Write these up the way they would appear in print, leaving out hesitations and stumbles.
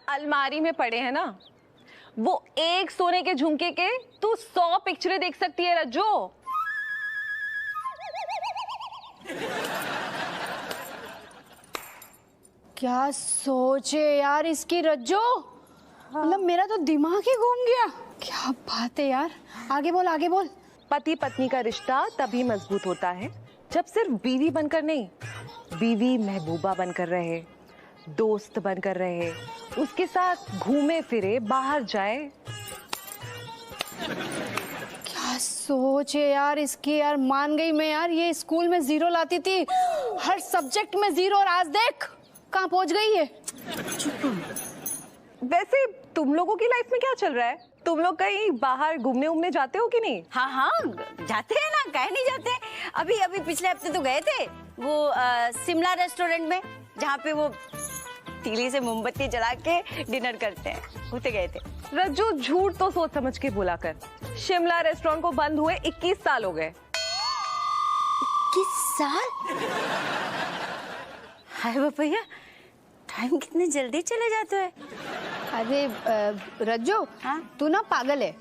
अलमारी में पड़े हैं ना, वो एक सोने के झुमके के तू 100 पिक्चरें देख सकती है रज्जो। क्या सोचे यार इसकी रज्जो, मतलब मेरा तो दिमाग ही घूम गया। क्या बात है यार, आगे बोल आगे बोल। पति पत्नी का रिश्ता तभी मजबूत होता है जब सिर्फ बीवी बनकर नहीं, बीवी महबूबा बनकर रहे, दोस्त बनकर रहे, उसके साथ घूमे फिरे, बाहर जाए। क्या सोच है यार इसकी यार, मान गई मैं यार। ये स्कूल में 0 लाती थी, हर सब्जेक्ट में 0, और आज देख कहाँ पहुंच गई है। वैसे तुम लोगों की लाइफ में क्या चल रहा है? तुम लोग कहीं बाहर घूमने उमने जाते हो कि नहीं? हाँ हाँ जाते हैं ना, काहे नहीं जाते। अभी अभी पिछले हफ्ते तो गए थे वो शिमला रेस्टोरेंट में, जहाँ पे वो तीली से मोमबत्ती जला के डिनर करते हैं, होते गए थे। रज्जू झूठ तो सोच समझ के बोला कर। शिमला रेस्टोरेंट को बंद हुए 21 साल हो गए। 21 साल? हाय भैया, टाइम कितने जल्दी चले जाते हैं। अरे रज्जो, हाँ? तू ना पागल है,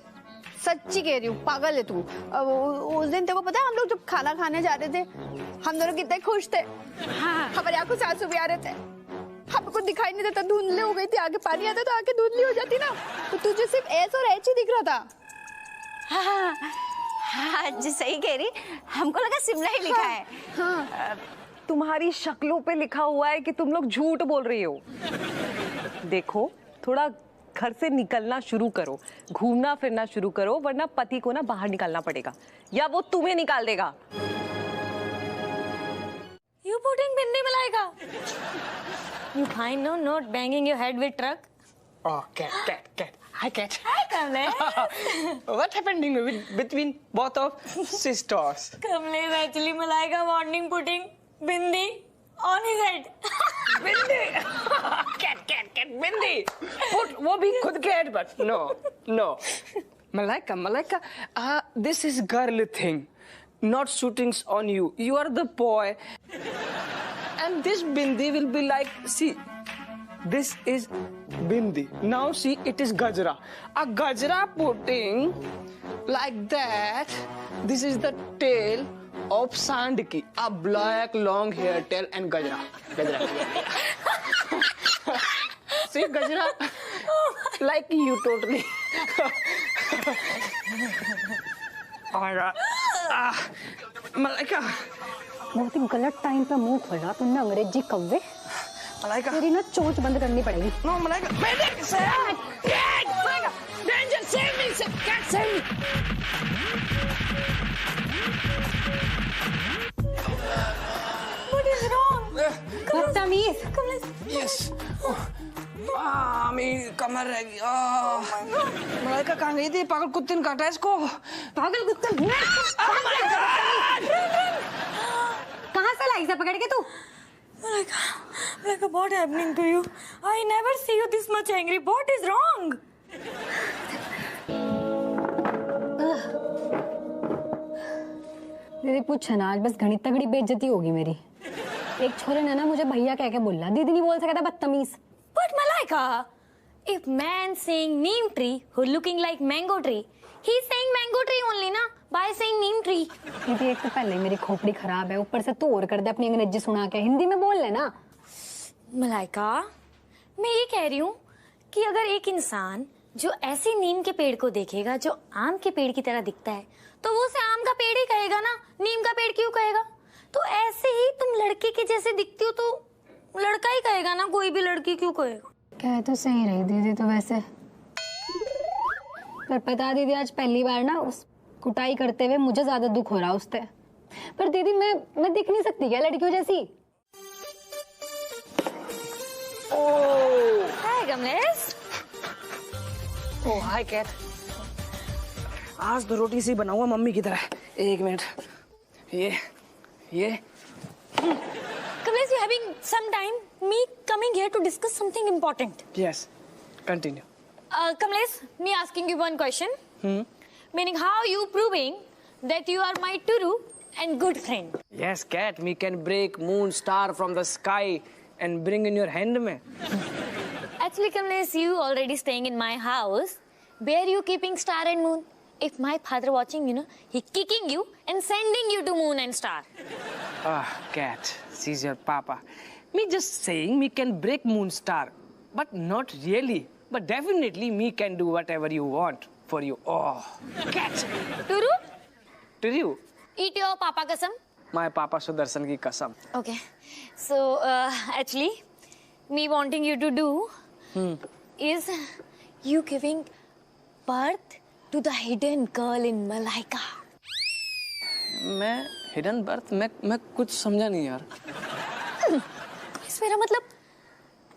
सच्ची कह रही हूँ, पागल है तू। उस दिन तेरे को पता है हम लोग जब खाना खाने जा रहे थे, हम दोनों कितने खुश थे। हाँ। हमारे आंखों से आंसू भी आ रहे थे, हमको दिखाई नहीं देता, धुंधले हो गई थी, आगे पानी आता तो आगे धुंधली हो जाती ना, तो तुझे सिर्फ ऐसा और ऐच ही दिख रहा था। हाँ हाँ जी, सही कह रही, हमको लगा शिमला ही लिखा है। हाँ। तुम्हारी शक्लों पे लिखा हुआ है कि तुम लोग झूठ बोल रही हो। देखो, थोड़ा घर से निकलना शुरू करो, घूमना फिरना शुरू करो, वरना पति को ना बाहर निकालना पड़ेगा या वो तुम्हें निकाल देगा। You putting bindi मिलाएगा? You fine no, not banging your head with truck. Oh, cat. Hi, cat. Hi, Kamlesh. What happening between both of sisters? Kamlesh actually Malaika morning putting bindi on his head. Bindi. cat. Bindi. Put वो भी खुद के head पर. No. Malaika. This is girl thing. Not shootings on you. You are the boy. And this bindi will be like, see, this is bindi. Now see, it is gajra. A gajra putting like that. This is the tail of Sandki. A black long hair tail and gajra. See, gajra. Like you totally. Alright. Malaika. बहुत ही गलत time पे मुंह खोला तुमने अंग्रेजी कव्वे। Malaika. तेरी ना चोंच बंद करनी पड़ेगी। No, Malaika. Medic, save! Cat! Malaika! Danger! Save me! Cat, save me! What is wrong? बदतमीज। Yes. मेरी कमर रह गई। मलाइका कहाँ गई थी? पागल कुत्ते ने काटा इसको। पागल कुत्ते। कहाँ से लाई से पकड़ के तू? Malaika, what happening to you? I never see you this much angry. What is wrong? दीदी पूछा ना, आज बस घनी तगड़ी बेइज्जती होगी मेरी। एक छोरे ने ना मुझे भैया कह के बोला, दीदी नहीं बोल सकता था, बदतमीज। But Malaika, if man saying neem tree who looking like mango tree, he's saying mango tree only ना, by saying neem tree. दीदी एक तो पहले मेरी खोपड़ी खराब है, ऊपर से तू और कर दे अपनी अंग्रेजी सुना के, हिंदी में बोल लेना। मलाइका, मैं ये कह रही हूँ कि अगर एक इंसान जो ऐसी नीम के पेड़ को देखेगा जो आम के पेड़ की तरह दिखता है, तो वो उसे आम का पेड़ ही कहेगा ना, नीम का पेड़ क्यों कहेगा? तो ऐसे ही तुम लड़के के जैसे दिखती हो तो लड़का ही कहेगा ना, कोई भी लड़की क्यों कहेगा? कह तो सही रही दीदी तो वैसे, पर पता दीदी आज पहली बार ना उस कुटाई करते हुए मुझे ज्यादा दुख हो रहा उससे। पर दीदी मैं दिख नहीं सकती क्या लड़कियों जैसी? हाय कमलेश। ओह हाय कैट। आज तो रोटी सी बनाऊंगा मम्मी की तरह। एक मिनट। ये Kamlesh, you having some time? Me coming here to discuss something important. Yes. Continue. Kamlesh, me asking you one question. Meaning, how you proving that you are my Turu and good friend. Yes, cat. Me can break moon star from the sky and bring in your hand में. Actually, Kamlesh, you already staying in my house. Where you keeping star and moon? If my father watching, you know, he kicking you and sending you to moon and star. Ah, cat. She's your papa. Me just saying me can break moon star, but not really. But definitely me can do whatever you want for you. Oh, cat. Turu, To you, eat your papa kasam. my papa Sudarshan की कसम. Okay. So, actually, me wanting you to do is you giving birth to the hidden girl in Malaika. मैं hidden birth मैं कुछ समझा नहीं यार. इस मेरा मतलब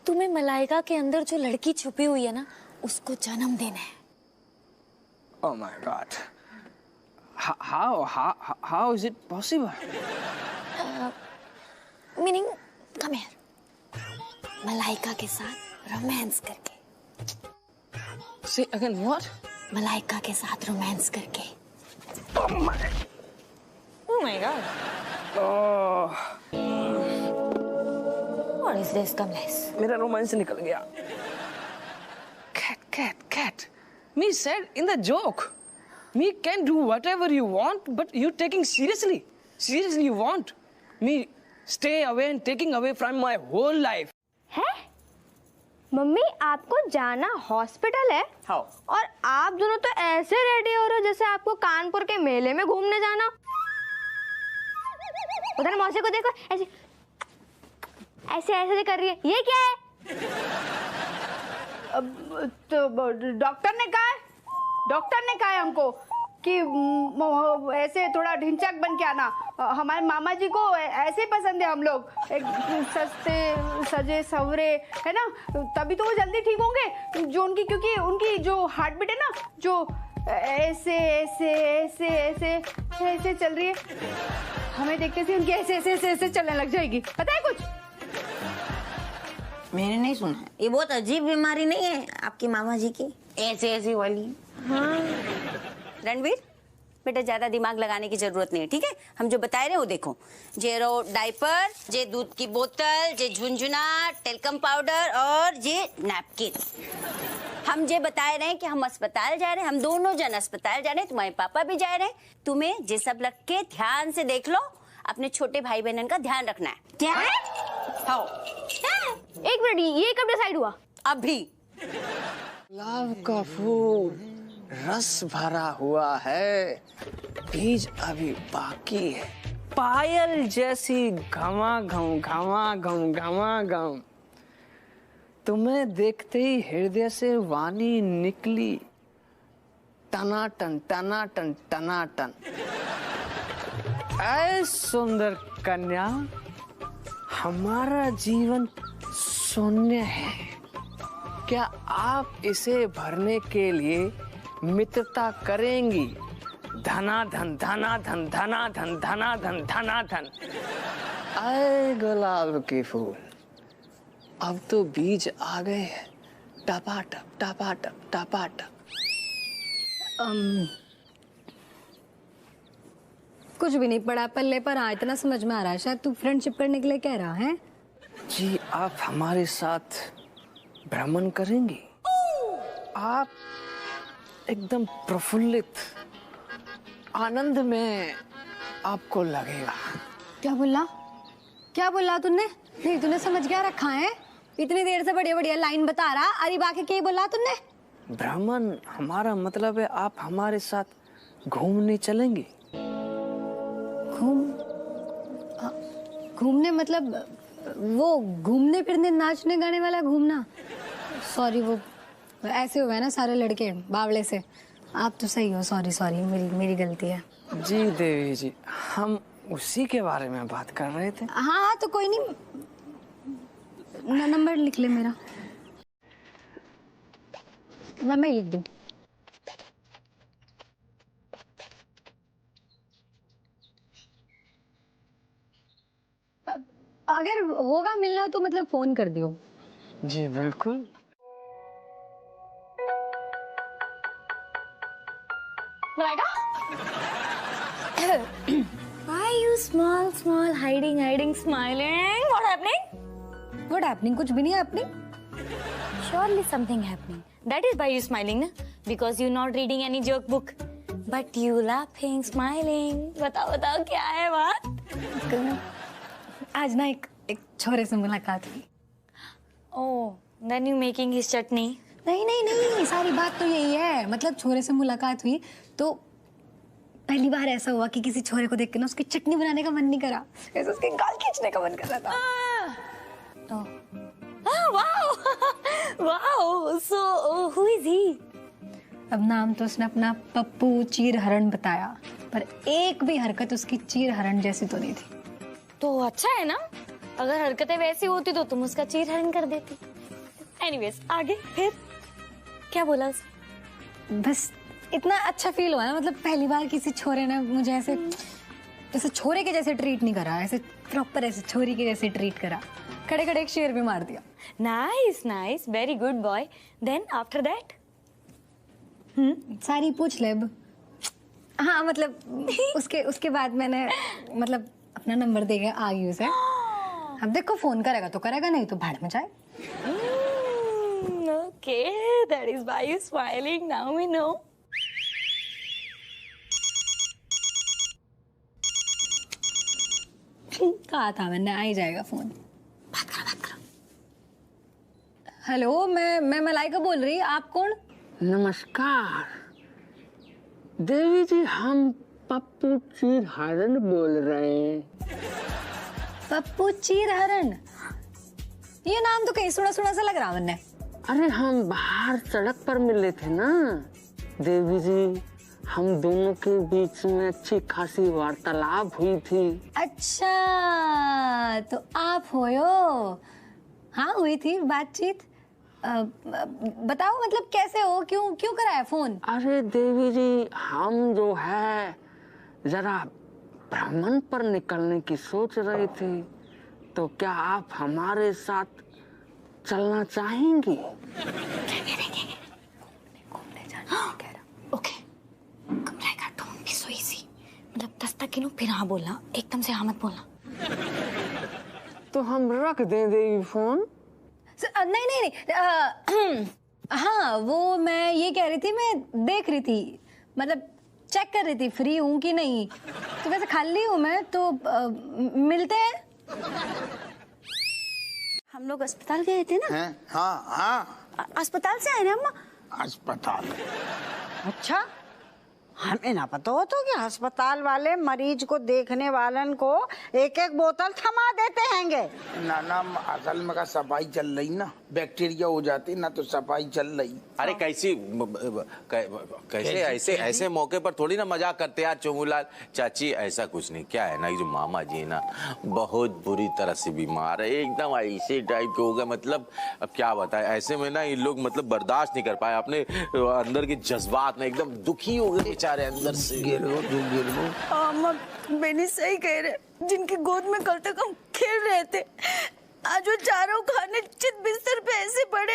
तुम्हें मलाइका के अंदर जो लड़की छुपी हुई है ना, उसको जन्म देना है. Oh my God. How is it possible? Meaning come here. Malaika के साथ रोमांस करके. Say again what? मलाइका के साथ रोमांस करके. Oh my. Oh my God. Oh. What is this, Kamlesh? मेरा रोमांस निकल गया. Cat. Me said in the joke. Me can do whatever you want, but you taking seriously. Seriously you want me stay away and taking away from my whole life. है mummy, आपको जाना hospital है How? और आप दोनों तो ऐसे ready हो रहे हो जैसे आपको कानपुर के मेले में घूमने जाना. उधर मौसी को देखो, ऐसे ऐसे ऐसे कर रही है. ये क्या है? तो डॉक्टर ने कहा है हमको कि ऐसे थोड़ा ढिंचक बन के आना. हमारे मामा जी को ऐसे ही पसंद है. हम लोग एक सस्ते सजे सवरे है ना, तभी तो वो जल्दी ठीक होंगे. जो उनकी, क्योंकि उनकी जो हार्ट बीट है ना, जो ऐसे ऐसे ऐसे ऐसे ऐसे चल रही है. हमें देखते से उनकी ऐसे ऐसे ऐसे ऐसे चलने लग जाएगी. पता है कुछ? मैंने नहीं सुना है. ये बहुत अजीब बीमारी नहीं है आपकी मामा जी की, ऐसे ऐसी वाली? हाँ. रणवीर बेटा, ज्यादा दिमाग लगाने की जरूरत नहीं है, ठीक है? हम जो बता रहे हो देखो, जे रो डायपर, जे दूध की बोतल, जे झुंझुना, टेल्कम पाउडर और जे नैपकिन. हम जे बता रहे हैं कि हम अस्पताल जा रहे हैं, हम दोनों जन अस्पताल जा रहे हैं, तुम्हारे पापा भी जा रहे हैं. तुम्हें जे सब रख के ध्यान से देख लो. अपने छोटे भाई बहन का ध्यान रखना है. ध्यान? हाँ. एक मिनट, ये कब डिसाइड हुआ? अभी. गुलाब का फूल रस भरा हुआ है, बीज अभी बाकी है. पायल जैसी घमाघम घमाघम घमाघम, तुम्हें देखते ही हृदय से वाणी निकली. टनाटन टनाटन टनाटन. ऐ सुंदर कन्या, हमारा जीवन शून्य है. क्या आप इसे भरने के लिए मित्रता करेंगी? धनाधन धनाधन धनाधन धनाधन धनाधन. आए गुलाब के फूल, अब तो बीज आ गए हैं. टपाटप टपाटप टपाटप. कुछ भी नहीं पढ़ा पल्ले पर. हाँ, इतना समझ में आ रहा है. शायद तू फ्रेंडशिप करने के लिए कह रहा है. जी, आप हमारे साथ भ्रमण करेंगी? आप एकदम प्रफुल्लित आनंद में आपको लगेगा. क्या बोला तूने? नहीं, तूने समझ क्या रखा है? इतनी देर से बढ़िया बढ़िया लाइन बता रहा, अरे बाकी क्या बोला तूने? भ्रमण हमारा मतलब है आप हमारे साथ घूमने चलेंगे. घूमने मतलब वो घूमने फिरने नाचने गाने वाला घूमना? सॉरी, वो ऐसे हुआ है ना सारे लड़के बावले से. आप तो सही हो. सॉरी, मेरी गलती है. जी देवी जी, हम उसी के बारे में बात कर रहे थे. हाँ, तो कोई नहीं. नंबर लिख ले मेरा. मैं लिख दूं. अगर होगा मिलना तो मतलब फोन कर दियो. जी बिल्कुल. हाय small, small, hiding, hiding, smiling. What happening? What happening? कुछ भी नहीं happening. Surely something happening. That is why you smiling, na? Because you not reading any joke book. But you laughing, smiling. बताओ बताओ क्या है बात? आज ना एक छोरे से मुलाकात हुई. Oh, then you making his chutney. नहीं, सारी बात तो यही है. मतलब छोरे से मुलाकात हुई तो पहली बार ऐसा हुआ कि किसी छोरे को देख के ना उसकी चटनी बनाने का मन नहीं करा, ऐसे उसके गाल खींचने का मन कर रहा था. Wow. So who is he? अब नाम तो उसने अपना पप्पू चीर हरण बताया, पर एक भी हरकत उसकी चीर हरण जैसी तो नहीं थी. तो अच्छा है ना, अगर हरकतें वैसी होती तो तुम उसका चीर हरण कर देती. Anyways, आगे फिर क्या बोला उसने? बस इतना अच्छा फील हुआ ना, मतलब पहली बार किसी छोरे ने मुझे ऐसे छोरे के जैसे ट्रीट नहीं करा, ऐसे प्रॉपर ऐसे छोरी के जैसे ट्रीट करा. खड़े खड़े एक शेर भी मार दिया. Nice, very good boy. Then after that? सारी पूछ ले अब. हाँ मतलब उसके बाद मैंने मतलब अपना नंबर दे के आ गई उसे. अब देखो फोन करेगा तो करेगा, नहीं तो भाड़ में जाए. Okay, that is why you're smiling. Now we know. कहा था मैंने, आ ही जाएगा फोन. बात करो. हेलो, मैं मलाइका बोल रही. आप कौन? नमस्कार देवी जी, हम पप्पू चीर हरण बोल रहे हैं. पप्पू चीर हरण? ये नाम तो कहीं सुना सुना सा लग रहा मैंने. अरे हम बाहर सड़क पर मिले थे ना देवी जी, हम दोनों के बीच में अच्छी खासी वार्तालाप हुई थी. अच्छा, तो आप हो यो? हाँ, हुई थी बातचीत. बताओ मतलब कैसे हो, क्यों कराया फोन? अरे देवी जी, हम जो है जरा भ्रमण पर निकलने की सोच रहे थे, तो क्या आप हमारे साथ चलना चाहेंगी? घूमने जाना कह रहा. Okay. कमरे का टोन भी so easy. मतलब 10 तक गिनो फिर हाँ बोलना, एकदम से हाँ मत बोलना. तो हम रख दें देवी फोन? नहीं. हाँ, वो मैं ये कह रही थी, मैं देख रही थी, मतलब चेक कर रही थी फ्री हूँ कि नहीं. तो वैसे खाली हूँ मैं, तो मिलते हैं. हम लोग अस्पताल गए थे ना. हैं? हाँ. अस्पताल से आए ना अम्मा. अस्पताल. अच्छा, हमें ना पता हो तो कि अस्पताल वाले मरीज को देखने वालन को एक एक बोतल थमा देते हैंगे. ना असल में का सफाई चल रही ना, बैक्टीरिया हो जाते ना, तो सफाई चल रही. अरे कैसे ऐसे मौके पर थोड़ी ना मजाक करते यार चोमूलाल. चाची ऐसा कुछ नहीं, क्या है ना, ये जो मामा जी है ना बहुत बुरी तरह से बीमार है, एकदम ऐसे टाइप के हो गए. मतलब अब क्या बताए, ऐसे में ना ये लोग मतलब बर्दाश्त नहीं कर पाए अपने अंदर के जज्बात में, एकदम दुखी हो गए बेचारे अंदर से. मैंने सही कह रहे, जिनकी गोद में कल तक हम खेल रहे थे, आज वो चारों खाने चित बिस्तर पे ऐसे पड़े,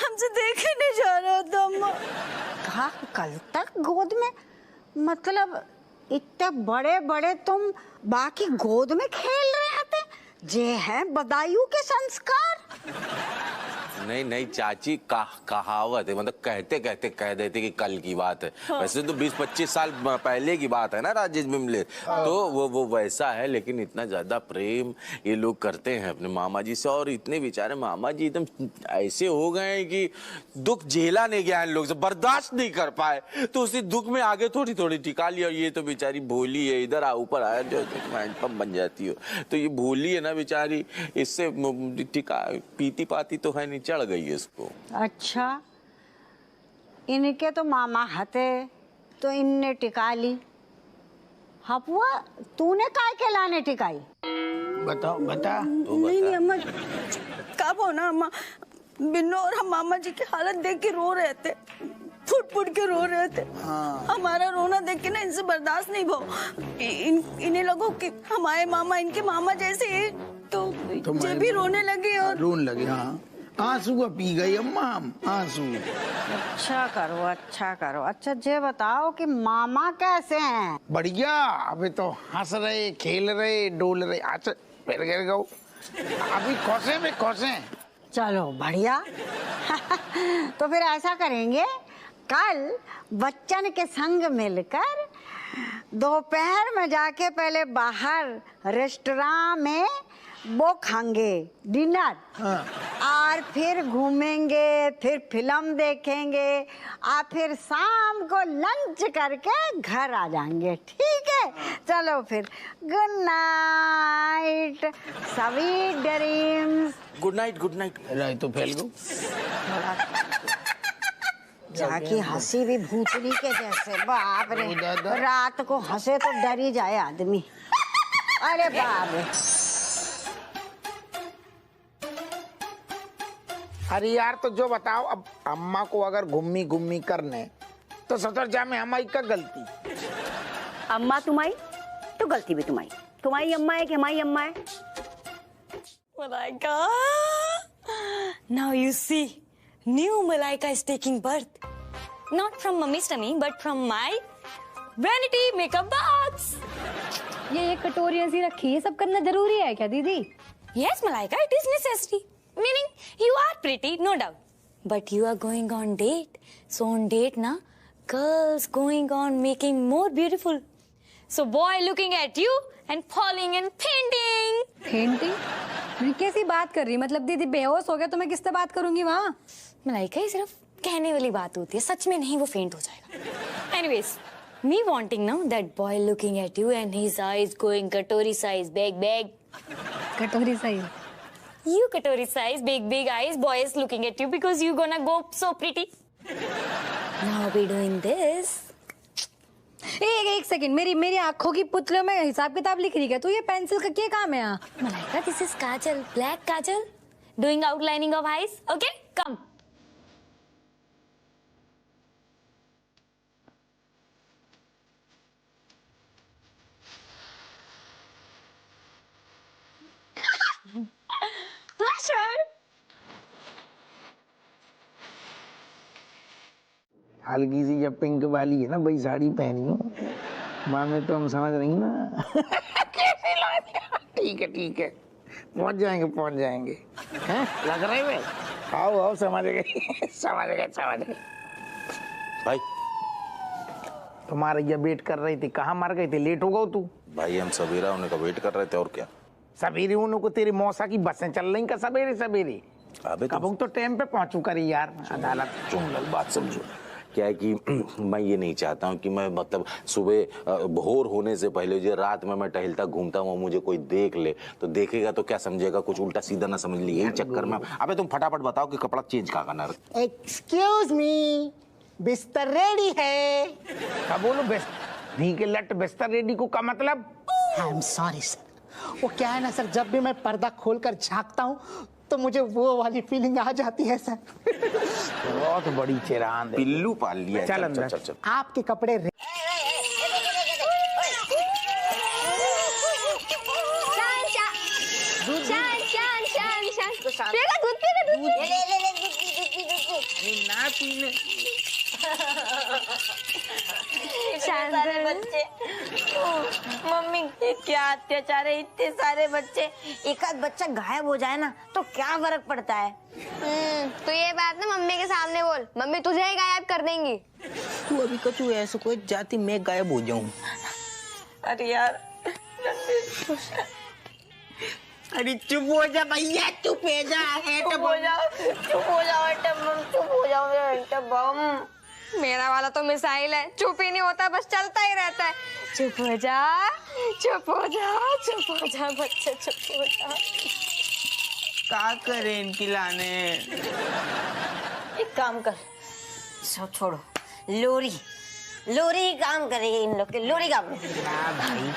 हमसे देखे नहीं जा रहा था अम्मा. कहा कल तक गोद में? मतलब इतने बड़े बड़े तुम बाकी गोद में खेल रहे थे? जे है बदायूं के संस्कार. नहीं चाची, कहावत है, मतलब कहते कहते कह देते कि कल की बात है. वैसे तो 20-25 साल पहले की बात है ना राजेश बिमले, तो वो वैसा है. लेकिन इतना ज्यादा प्रेम ये लोग करते हैं अपने मामा जी से, और इतने बेचारे मामा जी एकदम ऐसे हो गए हैं कि दुख झेला नहीं गया इन लोग से, बर्दाश्त नहीं कर पाए, तो उसी दुख में आगे थोड़ी थोड़ी टिका लिया. और ये तो बेचारी भोली है, इधर ऊपर आया जो हैंडपंप बन जाती हो, तो ये भोली है ना बेचारी, इससे टिका पीती पाती तो है नहीं, चढ़ गई है इसको. अच्छा, इनके तो मामा हते तो इनने टिका ली. हपुआ, तूने काय के लाने टिकाई? बता. नहीं अम्मा, कब हो ना अम्मा, बिन्नू और हम मामा जी की हालत देख के रो रहे थे, फुट के रो रहे थे. हमारा रोना देख के ना इनसे बर्दाश्त नहीं भो. इन्हें लगो कि हमारे मामा इनके मामा जैसे, तो ये भी रोने लगे. और रोने लगे. हाँ, आंसू पी गई अम्मा हम आंसू। अच्छा करो अच्छा करो। अच्छा ये बताओ कि मामा कैसे हैं? बढ़िया, अभी तो हंस रहे, खेल रहे, डोल रहे। अच्छा फिर गिर गो, अभी खोसे में खोसे। चलो बढ़िया। तो फिर ऐसा करेंगे, कल बच्चन के संग मिलकर दोपहर में जाके पहले बाहर रेस्टोरेंट में वो खाएंगे डिनर। हाँ। और फिर घूमेंगे, फिर फिल्म देखेंगे और फिर शाम को लंच करके घर आ जाएंगे। ठीक है, चलो फिर good night, sweet dreams. Good night good night. राय तो फैल गो। जाकी हंसी भी भूतनी के जैसे, बाप रे। ओ दादा। रात को हंसे तो डर ही जाए आदमी। अरे बाप रे। अरे यार तो जो बताओ, अब अम्मा को अगर घुम्मी घुम्मी करने तो सतर जा में हमारी का गलती। अम्मा तुम्हारी तो गलती भी तुम्हारी। तुम्हारी अम्मा है कि हमारी अम्मा है? Malaika, now you see, new Malaika is taking birth. Not from mummy's tummy, but from my vanity makeup box. ये कटोरी ऐसी रखी है, सब करना जरूरी है क्या दीदी? Yes, Malaika, it is necessary. Meaning, you are pretty, no doubt. But you are going on date. So on date, na, girls going on making more beautiful. So boy looking at you and falling and fainting. Fainting? मैं कैसी बात कर रही? मतलब दीदी बेहोश हो गया तो मैं किससे बात करूंगी वहाँ? मलाइका ये सिर्फ कहने वाली बात होती है, सच में नहीं वो फेंट हो जाएगा। Anyways, me wanting now that boy looking at you and his eyes going katori size, big. कटोरी सही। You katori size, big eyes, boy is looking at you because you gonna go so pretty. Now we doing this. एक second, मेरी आंखों की पुतलियों में हिसाब किताब लिख रही है, तो ये पेंसिल का क्या काम है यहाँ? Malaika, this is kajal, black kajal, doing outlining of eyes. Okay, come. हल्की सी जब पिंक वाली है ना वही साड़ी पहनी हूँ माँ में, तो हम समझ रही ना। कैसे लगा दिया? ठीक है पहुँच जाएंगे हैं? लग रहे वे? आओ समझ गए समझ गए। भाई तुम्हारे ये वेट कर रही थी, कहाँ मर गई थी? लेट हो गई तू? भाई हम सवेरा होने का वेट कर रहे थे और क्या। सवेरे उन्हों को तेरी मौसा की बसें चल रही का सवेरे। अबे कब तो टाइम पे पहुंचू करी यार। अदालत सुन लो बात समझो, क्या है कि मैं ये नहीं चाहता हूँ कि मैं मतलब सुबह भोर होने से पहले जो रात में मैं टहलता घूमता हूँ मुझे कोई देख ले तो देखेगा तो क्या समझेगा, कुछ उल्टा सीधा ना समझ ले, यही चक्कर में। अबे तुम फटाफट बताओ कि कपड़ा चेंज कहाँ करना है। एक्सक्यूज मी, बिस्तर रेडी है? क्या बोलो? धी के लट बिस्तर रेडी को का मतलब? आई एम सॉरी सर, वो क्या है ना सर, जब भी मैं पर्दा खोलकर झांकता हूँ तो मुझे वो वाली फीलिंग आ जाती है सर। बहुत बड़ी चिरांद है। पिल्लू पाल लिया। चल अंदर। चल। आपके कपड़े बच्चे, मम्मी ये क्या अत्याचार है, इतने सारे बच्चे, एक आध बच्चा गायब हो जाए ना तो क्या फर्क पड़ता है। तो ये बात ना मम्मी के सामने बोल, मम्मी तुझे ही गायब कर देंगी। तू अभी कचू ऐसा कोई जाती मैं गायब हो जाऊं। अरे यार अरे चुप हो जा भैया, चुप हो जा। चुप हो जाओ एटम बम। मेरा वाला तो मिसाइल है, चुप ही नहीं होता, बस चलता ही रहता है। चुप हो जा बच्चे, चुप हो जा। क्या करें इनकी लाने? एक काम कर, सब छोड़ो, लोरी काम करेगी इन लोग के, लोरी काम। भाई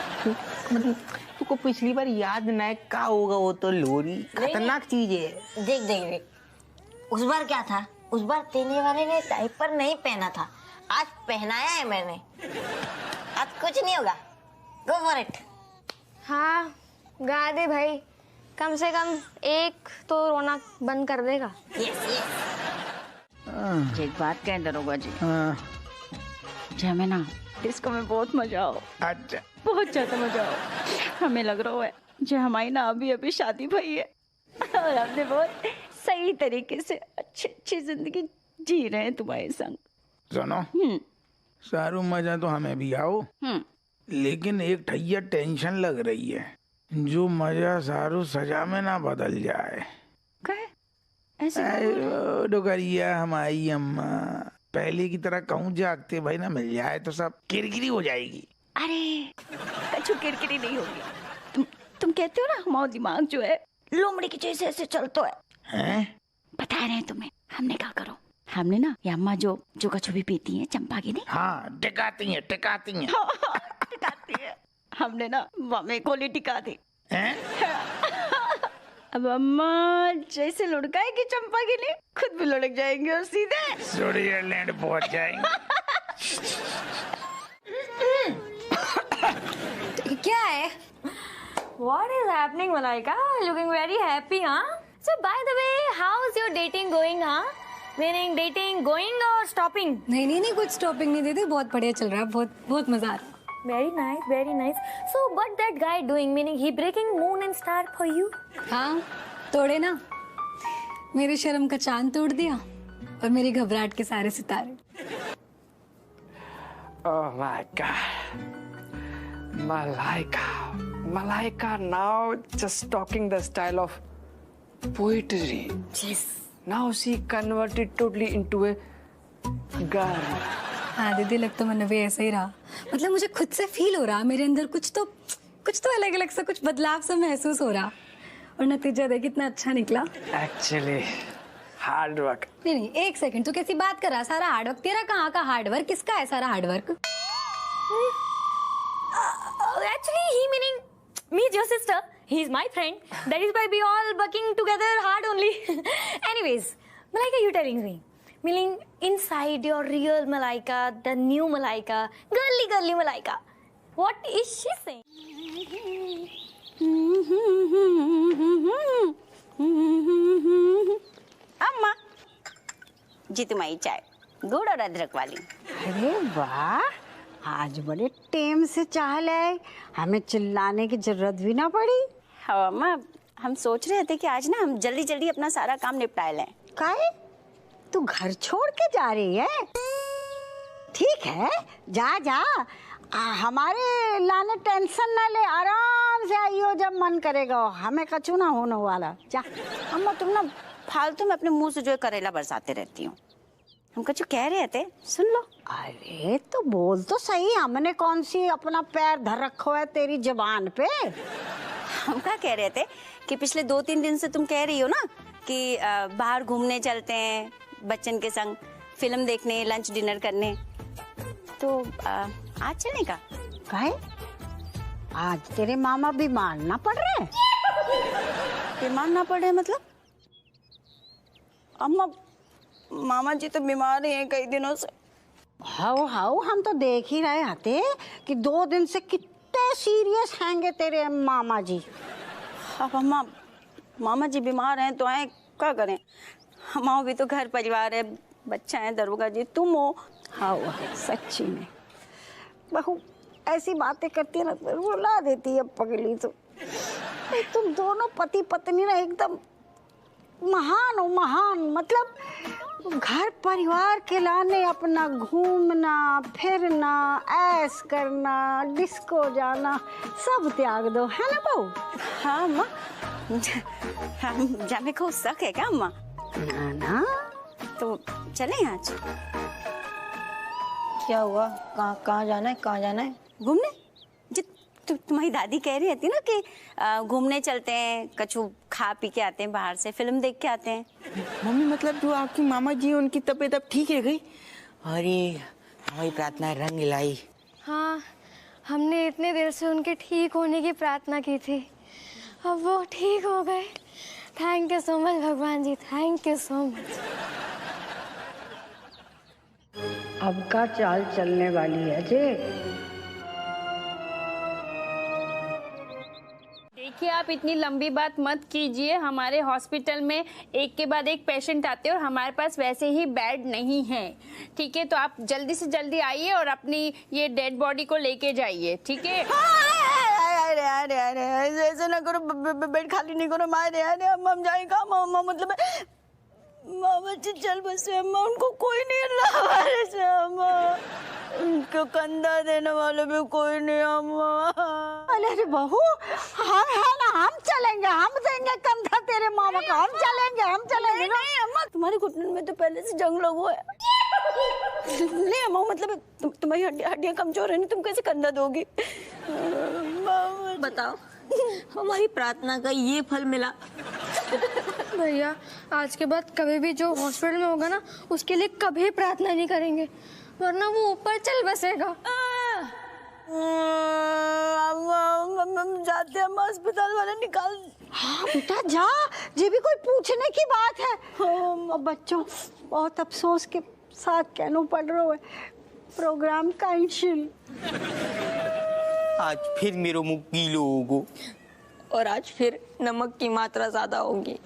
तुमको पिछली बार याद ना है क्या होगा? वो तो लोरी खतरनाक चीज है। देख उस बार क्या था, उस बार तेने वाले ने डायपर नहीं पहना था, आज पहनाया है मैंने। आज कुछ नहीं होगा, गो फॉर इट। हाँ गा दे भाई, कम से कम एक तो रोना बंद कर देगा। एक बात कहें दरोगा जी, हाँ, जी हमें ना डिस्को में बहुत मजा आओ, अच्छा बहुत ज्यादा मजा आओ। हमें लग रहा है जो हमारी ना अभी अभी शादी भई है और हमने बहुत सही तरीके से अच्छी अच्छी जिंदगी जी रहे हैं तुम्हारे संग। सुनो, सारू मजा तो हमें भी आओ, लेकिन एक ठैया टेंशन लग रही है, जो मजा सारू सजा में ना बदल जाए। ऐसे डोकरिया हमारी अम्मा पहले की तरह कहूँ जागते भाई ना मिल जाए तो सब किरकिरी हो जाएगी। अरे कछु किरकिरी नहीं होगी। तुम कहते हो ना हमारा दिमाग जो है लोमड़ी की जैसे ऐसे चलता है। हैं? बता रहे हैं तुम्हें, हमने क्या करो, हमने ना ये अम्मा जो कछु भी पीती है चंपा की नहीं, हाँ टिकाती हैं टिकाती है, हमने ना मम्मी गोली टिका दी। अब अम्मा जैसे लुढ़काएगी चंपा के लिए खुद भी लुढ़क जाएंगे और सीधे स्विट्जरलैंड पहुंच जाएंगे। क्या है? What is happening, Malaika? Looking very happy, huh? So, by the way, how's your dating going, huh? Meaning dating going or stopping? नहीं कुछ स्टॉपिंग नहीं देती, बहुत बढ़िया चल रहा है, बहुत मजा आ रहा है। Very nice, very nice. So, what that guy doing? Meaning he breaking moon and star for you? हाँ, तोड़े ना, मेरी शर्म का चांद तोड़ दिया और मेरी घबराहट के सारे सितारे। Oh my God. Malaika now just talking the style of poetry. Yes. Now she converted totally into a girl. हाँ दीदी, लग तो मैंने भी ऐसा ही रहा। मतलब मुझे खुद से फील हो रहा मेरे अंदर कुछ तो अलग अलग सा कुछ बदलाव सा महसूस हो रहा, और नतीजा देख कितना अच्छा निकला। Actually, hard work. नहीं एक सेकंड, तू कैसी बात कर रहा? सारा हार्डवर्क तेरा कहाँ का हार्डवर्क? किसका है सारा hard work? Actually, he meaning me, your sister. He's my friend. That is why we all working together hard only. Anyways, Malaika, you telling me, meaning inside your real Malaika, the new Malaika, girly Malaika, what is she saying? अम्मा जी तुम्हारी चाय गुड़ और अदरक वाली। अरे वाह, आज बड़े टेम से चाह लाए, हमें चिल्लाने की जरूरत भी ना पड़ी। हाँ अम्मा, हम सोच रहे थे कि आज ना हम जल्दी जल्दी अपना सारा काम निपटा लें। काहे? तू घर छोड़ के जा रही है? ठीक है, जा हमारे लाने टेंशन ना ले, आराम से आइयो जब मन करेगा, हमें कछु ना होने वाला। जा। अम्मा तुम ना फालतू में अपने मुंह से जो करेला बरसाते रहती हो। हम कुछ कह रहे थे, सुन लो। अरे तो बोल तो सही, हमने कौन सी अपना पैर धर रखो है तेरी जबान पे। हम क्या कह रहे थे कि पिछले 2-3 दिन से तुम कह रही हो ना कि बाहर घूमने चलते हैं बच्चन के संग, फिल्म देखने, लंच डिनर करने, तो आज चलने का? काहे? आज तेरे मामा बीमार ना पड़ रहे? बीमार ना पड़ रहे मतलब? अम्मा मामा जी तो बीमार हैं कई दिनों से। हाउ हम तो देख ही रहे हते कि 2 दिन से कितने सीरियस हैंगे तेरे मामा जी। अब अम्मा मामा जी बीमार हैं तो आए क्या करें, हमारा भी तो घर परिवार है, बच्चा है, दरोगा जी तुम हो। हाँ सच्ची में बहू ऐसी बातें करती है ना, रुला देती है पगली। तो तुम दोनों पति पत्नी ना एकदम महान हो, महान। मतलब घर परिवार के लाने अपना घूमना फिरना, ऐश करना, डिस्को जाना सब त्याग दो, है ना बहू? हाँ अम्मा, हम जाने को शक है क्या अम्मा? ना तो चलें आज। क्या हुआ? कहाँ जाना है? कहाँ जाना है? घूमने? जी तुम्हारी दादी कह रही थी ना कि घूमने चलते हैं, कछु खा पी के आते हैं, बाहर से फिल्म देख के आते हैं। मम्मी मतलब जो आपकी मामा जी उनकी तबीयत अब ठीक है गई? अरे हमारी प्रार्थना रंग लाई। हाँ, हमने इतने देर से उनके ठीक होने की प्रार्थना की थी, अब वो ठीक हो गए। थैंक यू सो मच भगवान जी, थैंक यू सो मच। अब का चाल चलने वाली है जी। देखिए आप इतनी लंबी बात मत कीजिए। हमारे हॉस्पिटल में एक के बाद एक पेशेंट आते हैं और हमारे पास वैसे ही बेड नहीं है, ठीक है? तो आप जल्दी से जल्दी आइए और अपनी ये डेड बॉडी को लेके जाइए, ठीक है? अरे ऐसे ना करो, बेड खाली नहीं करो। मारे अरे हम जाएगा मामा, मतलब मामा जी चल बस अम्मा, उनको कोई नहीं रहा से अम्मा, उनको कंधा देने वाले भी कोई नहीं अम्मा। अरे बहू, हम है ना, हम चलेंगे, हम देंगे कंधा तेरे मामा को, हम चलेंगे नहीं अम्मा, तुम्हारे घुटने में तो पहले से जंग लगा है। नहीं अम्मा, मतलब तुम्हारी हड्डियां कमजोर है, नहीं तुम कैसे कंधा दोगी? बताओ, हमारी प्रार्थना का ये फल मिला। भैया आज के बाद कभी भी जो हॉस्पिटल में होगा ना, उसके लिए कभी प्रार्थना नहीं करेंगे, वरना वो ऊपर चल बसेगा। जाते हम अस्पताल वाले निकाल। हाँ बेटा जा, ये भी कोई पूछने की बात है? हाँ, बच्चों बहुत अफसोस के साथ कहना पड़ रहा है, प्रोग्राम कैंसिल। आज फिर मेरे मुंह गीलो होगो और आज फिर नमक की मात्रा ज्यादा होगी।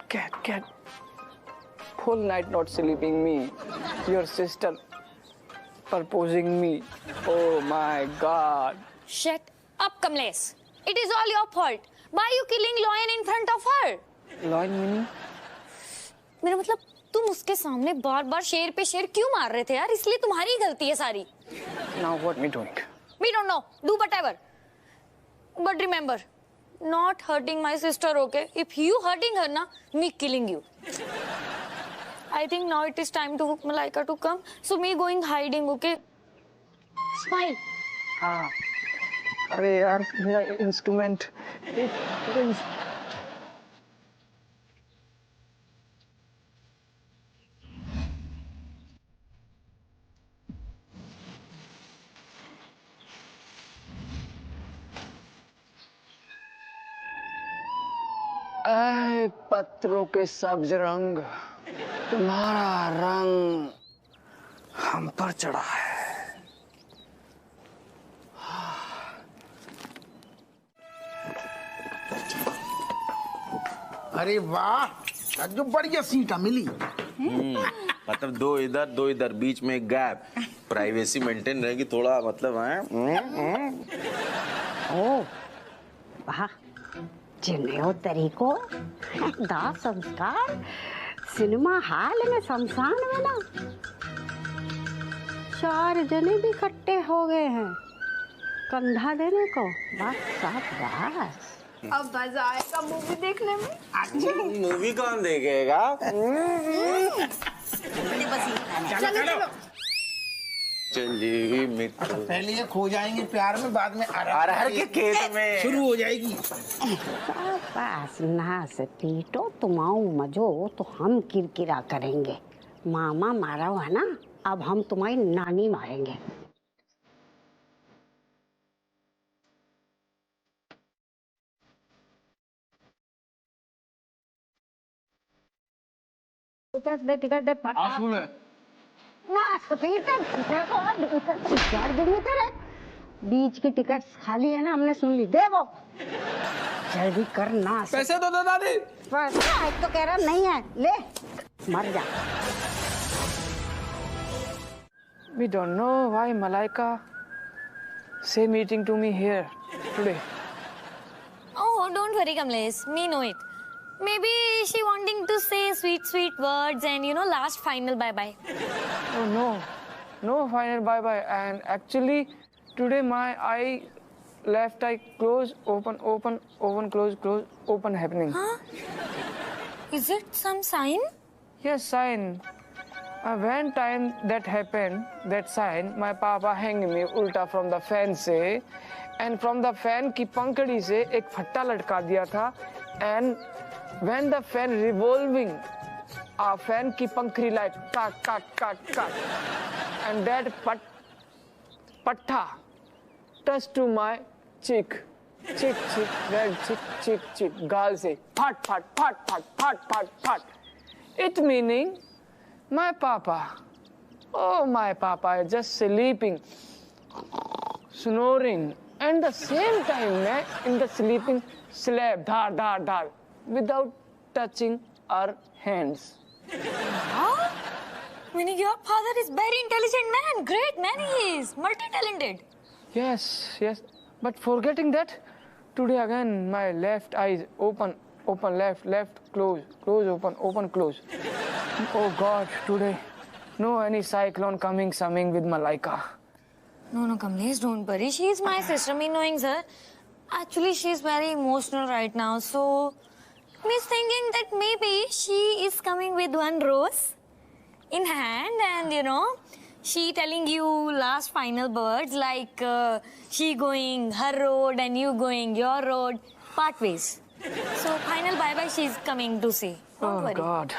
Cat. Whole night not sleeping me. Your sister proposing me. Oh my God. Shut up, Kamlesh. It is all your fault. Why are you killing Loyan in front of her? Loyan meaning? मेरा मतलब तुम उसके सामने बार बार शेर पे शेर क्यों मार रहे थे यार? इसलिए तुम्हारी गलती है सारी। Now what me doing? We don't know. Do whatever. But remember, not hurting my sister, okay? If you hurting her, na, me killing you. I think now it is time to Malaika to come. So me going hiding, okay? Smile. हाँ. अरे यार मेरा instrument. पत्रों के सब्ज रंग, तुम्हारा रंग हम पर चढ़ा है। अरे वाह, जो बढ़िया सीटा मिली। मतलब दो इधर बीच में एक गैप, प्राइवेसी मेंटेन रहेगी थोड़ा, मतलब है। ओ वाह, जिन्हें तरीको दाह संस्कार, सिनेमा हॉल में, शमशान में ना 4 जने भी इकट्ठे हो गए हैं कंधा देने को। बस अब मजा आएगा मूवी देखने में। मूवी कौन देखेगा? चलो चलिए मित्र, पहले ये खो जाएंगे प्यार में, बाद में अरहर के खेत में शुरू हो जाएगी। बस ना से पीटो, तुम आओ मजो तो हम किरकिरा करेंगे। मामा मारा हुआ ना, अब हम तुम्हारी नानी मारेंगे। टिकट दे बीच की टिकट खाली है ना, हमने सुन ली। दे वो, जल्दी करना। पैसे दो दादी। पैसा तो कह रहा नहीं है, ले मर जा। We don't know why Malaika say meeting to me here today. Oh, don't worry, Kamlesh. Me know it. Maybe she wanting to say sweet words and last final bye-bye. Oh no final bye-bye. And actually today my left eye close, open, close, open happening. Huh? Is it some sign? Yes, sign. When time that happened, that sign, my papa hang me ulta from the fan से, and from the fan की पंखड़ी से एक फट्टा लटका दिया था, and when the fan revolving, fan की पंखड़ी like cut, and that patta touched to my cheek, red cheek, गाल से फट. It meaning my papa is just sleeping. snoring, and the same time in the sleeping slap, dhar, dhar, dhar, without touching our hands. Huh? Meaning your father is very intelligent man. Great man he is. Multi-talented. Yes, yes. But forgetting that, today again my left eye is open, open, left, left, close, close, open, open, close. Oh God, today no any cyclone coming with Malaika. No, Kamlesh, don't worry. She is my sister, me knowing her. Actually, she is very emotional right now. So, me's thinking that maybe she is coming with one rose in hand and, you know, she telling you last final words like she going her road and you going your road, part ways. So, final bye-bye she's coming to say. Don't worry. God.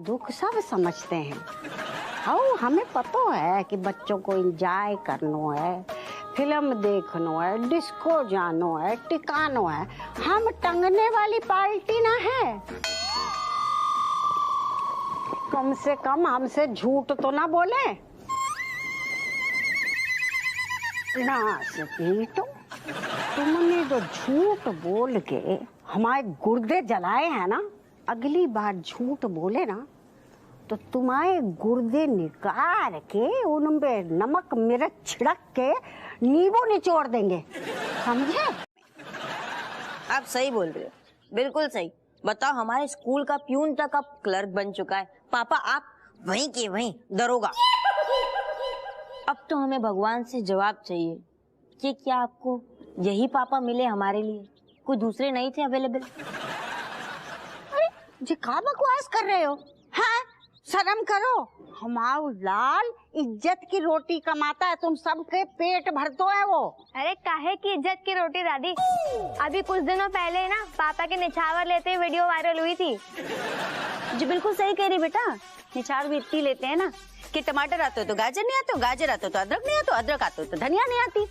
दुख सब समझते हैं। हाँ, हमें पता है कि बच्चों को एंजॉय करनो है, फिल्म देखनो है, डिस्को जानो है, टिकानो है। हम टंगने वाली पार्टी ना है। कम से कम हमसे झूठ तो ना बोले। ना सकी तो तुमने जो झूठ बोल के हमारे गुर्दे जलाए हैं ना, अगली बार झूठ बोले ना तो तुम्हारे गुर्दे निकाल के उनमें नमक मिर्च छिड़क के नींबू निचोड़ देंगे, समझे? आप सही बोल रहे हो, बिल्कुल सही। बताओ, हमारे स्कूल का प्यून तक अब क्लर्क बन चुका है। पापा आप वहीं के वहीं दरोगा। अब तो हमें भगवान से जवाब चाहिए कि क्या आपको यही पापा मिले हमारे लिए, कोई दूसरे नहीं थे अवेलेबल? जी क्या बकवास कर रहे हो? हाँ, शर्म करो। हमारा लाल इज्जत की रोटी कमाता है, तुम सबके पेट भरतो है वो। अरे काहे की इज्जत की रोटी दादी? अभी कुछ दिनों पहले ना पापा के निछावर लेते वीडियो वायरल हुई थी। जी बिल्कुल सही कह रही बेटा, निछावर भी इतनी लेते हैं ना कि टमाटर आते हो तो गाजर नहीं आते, गाजर आते हो तो अदरक नहीं आते, अदरक आते हो तो धनिया नहीं आती।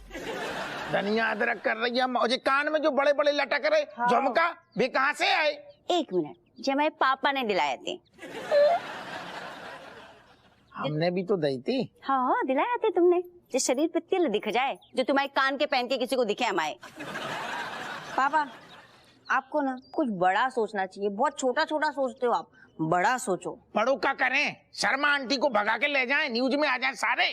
धनिया अदरक कर रही है मुझे। कान में जो बड़े बड़े लटक रहे झुमका भी कहाँ से आए? एक मिनट, जो हमारे पापा ने दिलाए थे। हमने भी तो दी थी। हाँ दिलाए थे तुमने, जो शरीर पे तिल दिख जाए, जो तुम्हारे कान के पहन के किसी को दिखे हमारे। पापा आपको ना कुछ बड़ा सोचना चाहिए, बहुत छोटा छोटा सोचते हो आप, बड़ा सोचो। बड़ों का करें, शर्मा आंटी को भगा के ले जाएं, न्यूज में आ जाएं सारे।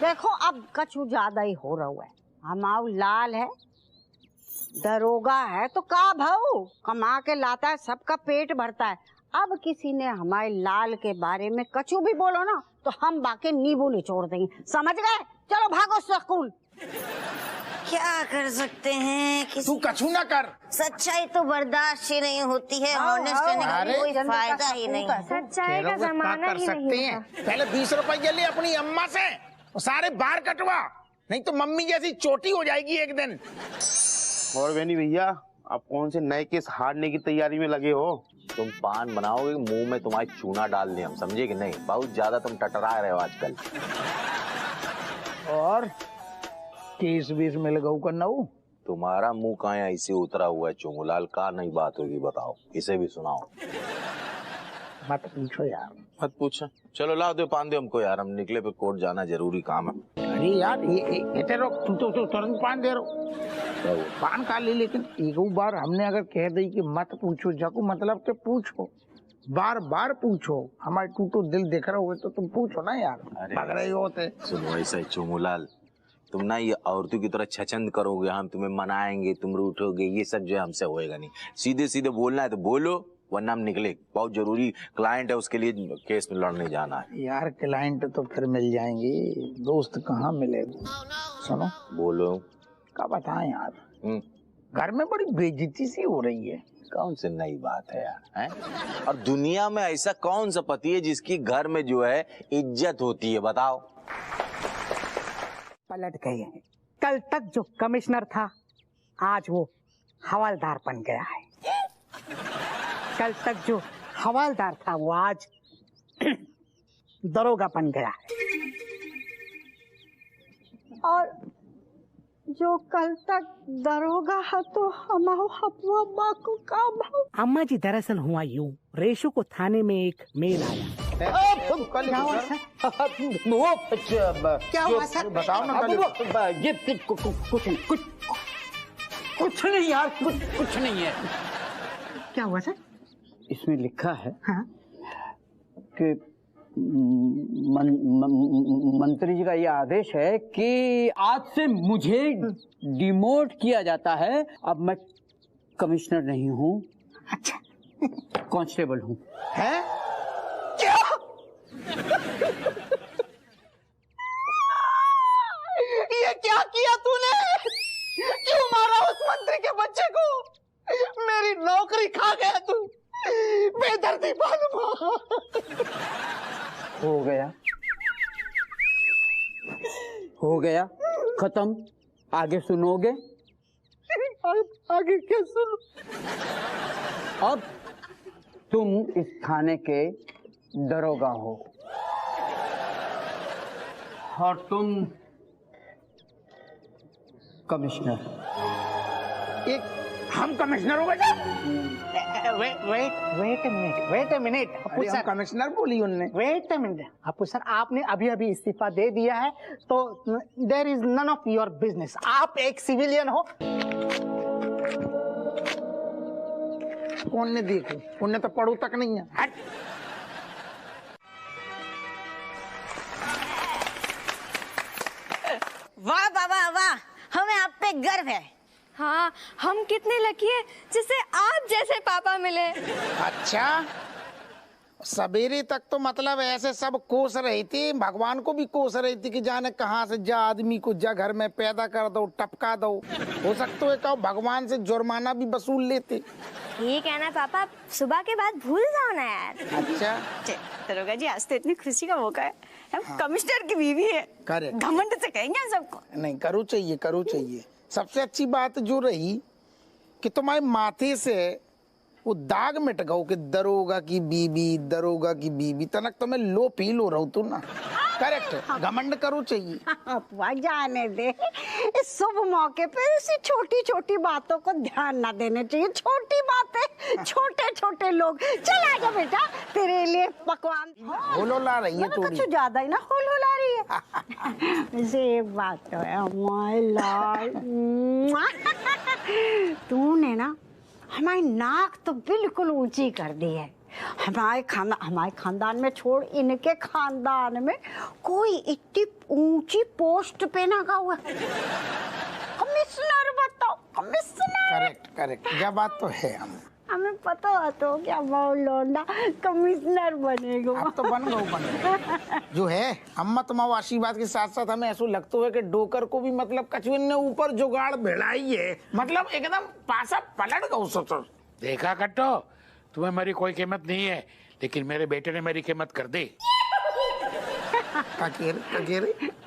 देखो अब कछु ज्यादा ही हो रहा है। हमारा लाल है, दरोगा है तो का भाऊ कमा के लाता है, सबका पेट भरता है। अब किसी ने हमारे लाल के बारे में कछु भी बोलो ना तो हम बाकी नींबू निचोड़ देंगे, समझ गए? चलो भागो स्कूल। क्या कर सकते हैं? तू कछु ना कर। सच्चाई तो बर्दाश्त ही नहीं होती है, ऑनेस्ट रहने का कोई फायदा ही नहीं। सच्चाई का जमाना कर ही सकते नहीं हैं। होता। पहले 20 रुपए ले अपनी अम्मा से, सारे बार कटवा, नहीं तो मम्मी जैसी चोटी हो जाएगी एक दिन। और वेनी भैया, आप कौन से नए केस हारने की तैयारी में लगे हो? तुम पान बनाओगे, मुंह में तुम्हारी चूना डाल दें हम, समझे कि नहीं? बहुत ज्यादा तुम टटरा रहे हो आजकल। और केस बीस में लगाऊ करना हो? तुम्हारा मुंह कहाँ ऐसे उतरा हुआ है चुंगलाल, का नहीं बात होगी बताओ, इसे भी सुनाओ। मत पूछो यार, मत पूछो। चलो लाओ दो पान दो हमको यार, हम निकले पे कोर्ट जाना जरूरी काम है। अरे यार ये तेरो तू तो तुरंत पान दे रहो, पान खा ले। लेकिन एक बार हमने अगर कह दी कि मत पूछो, जाको मतलब के पूछो, बार बार पूछो। हमारे टूटो दिल देख रहे हो तो तुम पूछो ना यार, भाग रहे होते। सुनो ऐसा ही चुंगलाल, तुम ना ये औरतों की तरह छचंद करोगे, हम तुम्हें मनाएंगे, तुम रूठोगे, ये सब जो है हमसे होएगा नहीं। सीधे सीधे बोलना है तो बोलो, वरना हम निकले। बहुत जरूरी क्लाइंट है, उसके लिए केस में लड़ने जाना है। यार क्लाइंट तो फिर मिल जाएंगे, दोस्त कहाँ मिलेगा? सुनो बोलो। क्या बताएं यार, घर में बड़ी बेइज्जती सी हो रही है। कौन सी नई बात है यार, हैं? और दुनिया में ऐसा कौन सा पति है जिसकी घर में जो है इज्जत होती है, बताओ? पलट गए हैं। कल तक जो कमिश्नर था आज वो हवालदार बन गया है। कल तक जो हवालदार था वो आज दरोगा बन गया है। और जो कल तक दरोगा है तो हमारो हपुआ बा को का भाव। अम्मा जी दरअसल हुआ यूं, रेशु को थाने में एक मेल आया। क्या हुआ सर? क्या हुआ सर? बताओ ना। ये कुछ नहीं यार, कुछ नहीं है। क्या हुआ सर? इसमें लिखा है हाँ? कि मंत्री जी का ये आदेश है कि आज से मुझे डिमोट किया जाता है। अब मैं कमिश्नर नहीं हूँ। अच्छा, कांस्टेबल हूँ। हैं? क्या? ये क्या किया तूने? क्यों मारा उस मंत्री के बच्चे को? मेरी नौकरी खा गया तू, बेदर्दी बालूमा। हो गया, खत्म। आगे सुनोगे? आगे क्या सुनो? अब तुम इस थाने के दरोगा हो और तुम कमिश्नर। एक हम कमिश्नर हो बेटा? वेट अ मिनट अपू अरे हम सर। कमिश्नर बोली उनने। वेट अ मिनट अपू सर, आपने अभी अभी इस्तीफा दे दिया है तो there is none of your business. आप एक सिविलियन हो। कौन ने देखो? उनने तो पढ़ू तक नहीं है। हट। वाह बाबा वाह, हमें आप पे गर्व है। हाँ, हम कितने लकी हैं जिसे आप जैसे पापा मिले। अच्छा, सवेरे तक तो मतलब ऐसे सब कोस रही थी, भगवान को भी कोस रही थी कि जाने कहाँ से जा आदमी को जा घर में पैदा कर दो, टपका दो। हो सकता है कहो भगवान से जुर्माना भी वसूल लेते। ये कहना पापा, सुबह के बाद भूल जाओ ना यार। अच्छा, दरोगा जी, आज तो इतनी खुशी का मौका है। हम कमिश्नर की बीवी है। करेक्ट। घमंड से कहेंगे हम सबको। नहीं, करो चाहिए, करो चाहिए। सबसे अच्छी बात जो रही कि तुम्हारे माथे से वो दाग मिट गओ कि दरोगा की बीबी, दरोगा की बीबी। तनक तो मैं लो फील हो रहा हूँ तू ना। करेक्ट, घमंड करो चाहिए। अपुआ जाने दे, इस शुभ मौके पे ऐसी छोटी छोटी बातों को ध्यान ना देने चाहिए। छोटी बातें, छोटे छोटे लोग। चल आजा बेटा, तेरे लिए पकवान। होलो ला रही है थोड़ी। कुछ ज्यादा ही ना होलो ला रही है। वैसे एक बात तो है माय लॉर्ड, तूने ना हमारी नाक तो बिल्कुल ऊंची कर दी है। हमारे खानदान में छोड़, इनके खानदान में कोई इतनी ऊंची पोस्ट पे ना गया हुआ। कमिश्नर बताओ, कमिश्नर। करेक्ट करेक्ट, यह बात तो है। हमें पता है तो क्या लौंडा कमिश्नर बनेगा। अब तो बन गए जो है। अम्मा तुम्हारे आशीर्वाद के साथ साथ हमें ऐसा लगता है कि डोकर को भी मतलब कछुए ने ऊपर जुगाड़ भिड़ाई है। मतलब एकदम पासा पलट गओ। सोचो, देखा कट्टो, तुम्हें मेरी कोई कीमत नहीं है, लेकिन मेरे बेटे ने मेरी कीमत कर दी।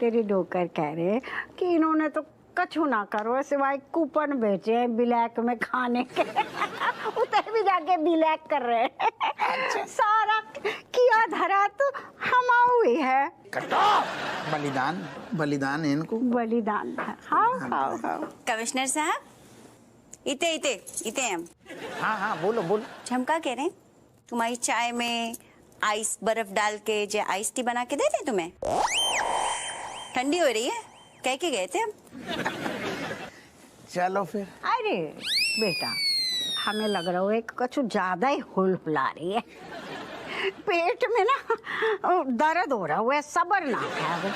तेरी डोकर कह रहे कि इन्होंने तो कछु ना करो सिवाय कूपन बेचे हैं ब्लैक में खाने के। उधर भी जाके ब्लैक कर रहे हैं। सारा किया धरा तो हमाऊ ही है। बलिदान, बलिदान है इनको। बलिदान। खाओ खाओ खाओ। कमिश्नर साहब, इते इते इते हम। हाँ हाँ, बोलो बोलो। हम क्या कह रहे हैं, तुम्हारी चाय में आइस बर्फ डाल के जो आइस टी बना के देते तुम्हें। ठंडी हो रही है, कह के गए थे हम। चलो फिर। अरे बेटा, हमें लग रहा है कि कुछ ज्यादा ही हुलहुला रही है। पेट में ना दर्द हो रहा है, सबर ना है।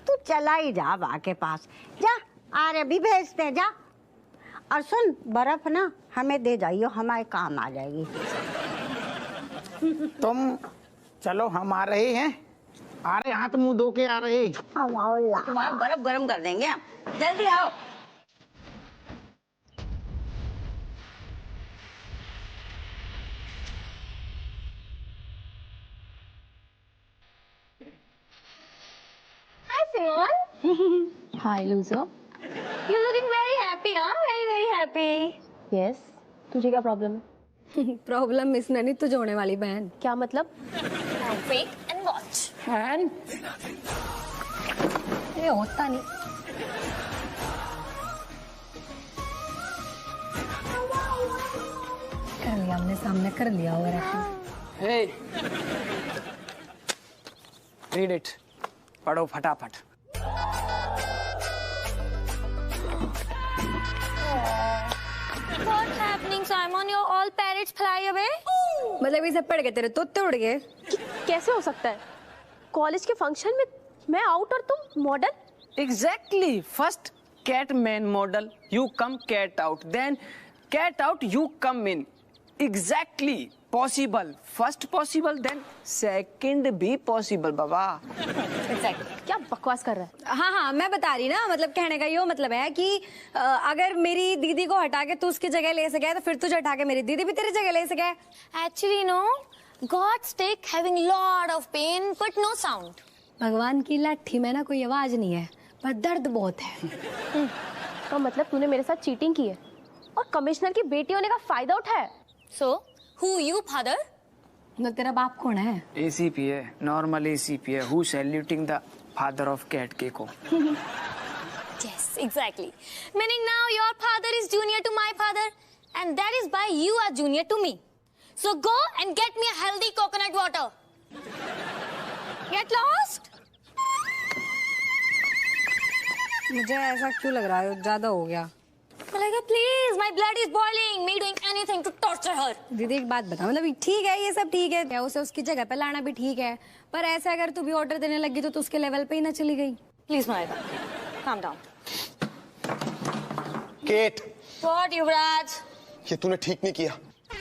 तू चला ही जा बा के पास जा, आरे भी भेजते जा। और सुन, बर्फ ना हमें दे जाइयो, हमारे काम आ जाएगी। तुम चलो, हम आ रहे हैं। आ रहे, हाथ मुंह धो के आ रहे। तुम्हारा बर्फ गर्म कर देंगे हम, जल्दी आओ। Hi Simon. Hi loser. You're looking very happy, huh? Very very happy. Yes. तुझे क्या प्रॉब्लम है? प्रॉब्लम मिस नैनी तुझे होने वाली बहन। क्या मतलब? Wait and watch. ये होता नहीं। कर लिया, हमने सामने कर लिया होगा। Hey, read it. पढ़ो फटाफट। What's happening, Simon? Your all parrots fly away? मतलब इसे पढ़ के तेरे तोते उड़ गए? कैसे हो सकता है? कॉलेज के फंक्शन में मैं आउट और तुम model? Exactly. First cat man model, you come cat out. Then cat out, you come in. Exactly. Possible. First possible, then second भी possible, बाबा। Exactly. क्या बकवास कर रहा है? हाँ हाँ, मैं बता रही ना, मतलब कहने का ये मतलब है कि अगर मेरी दीदी को हटा के तू उसकी जगह ले सके तो फिर तुझे हटा के मेरी दीदी भी तेरी जगह ले सके। Actually, no. God's stick having lot of pain but no sound. भगवान की लाठी में ना कोई आवाज नहीं है पर दर्द बहुत है। तो मतलब तूने मेरे साथ चीटिंग की है और कमिश्नर की बेटी होने का फायदा उठाया? So, who you, father? न तेरा बाप कौन है? ACP है, normal ACP है, who saluting the father of cat के को। Yes, exactly. Meaning now your father is junior to my father and that is why you are junior to me. So go and get me a healthy coconut water. Get lost? मुझे ऐसा क्यों लग रहा है ज्यादा हो गया? Malaika, please, my blood is boiling. Me doing anything to torture her. दीदी एक बात बता, मतलब ठीक है ये सब ठीक है, क्या उसे उसकी जगह पे लाना भी ठीक है, पर ऐसे अगर तू भी ऑर्डर देने लगी तो उसके लेवल पे ही ना चली गई। Please, Malaika, calm down. केट, What, युवराज? ये तूने ठीक नहीं किया।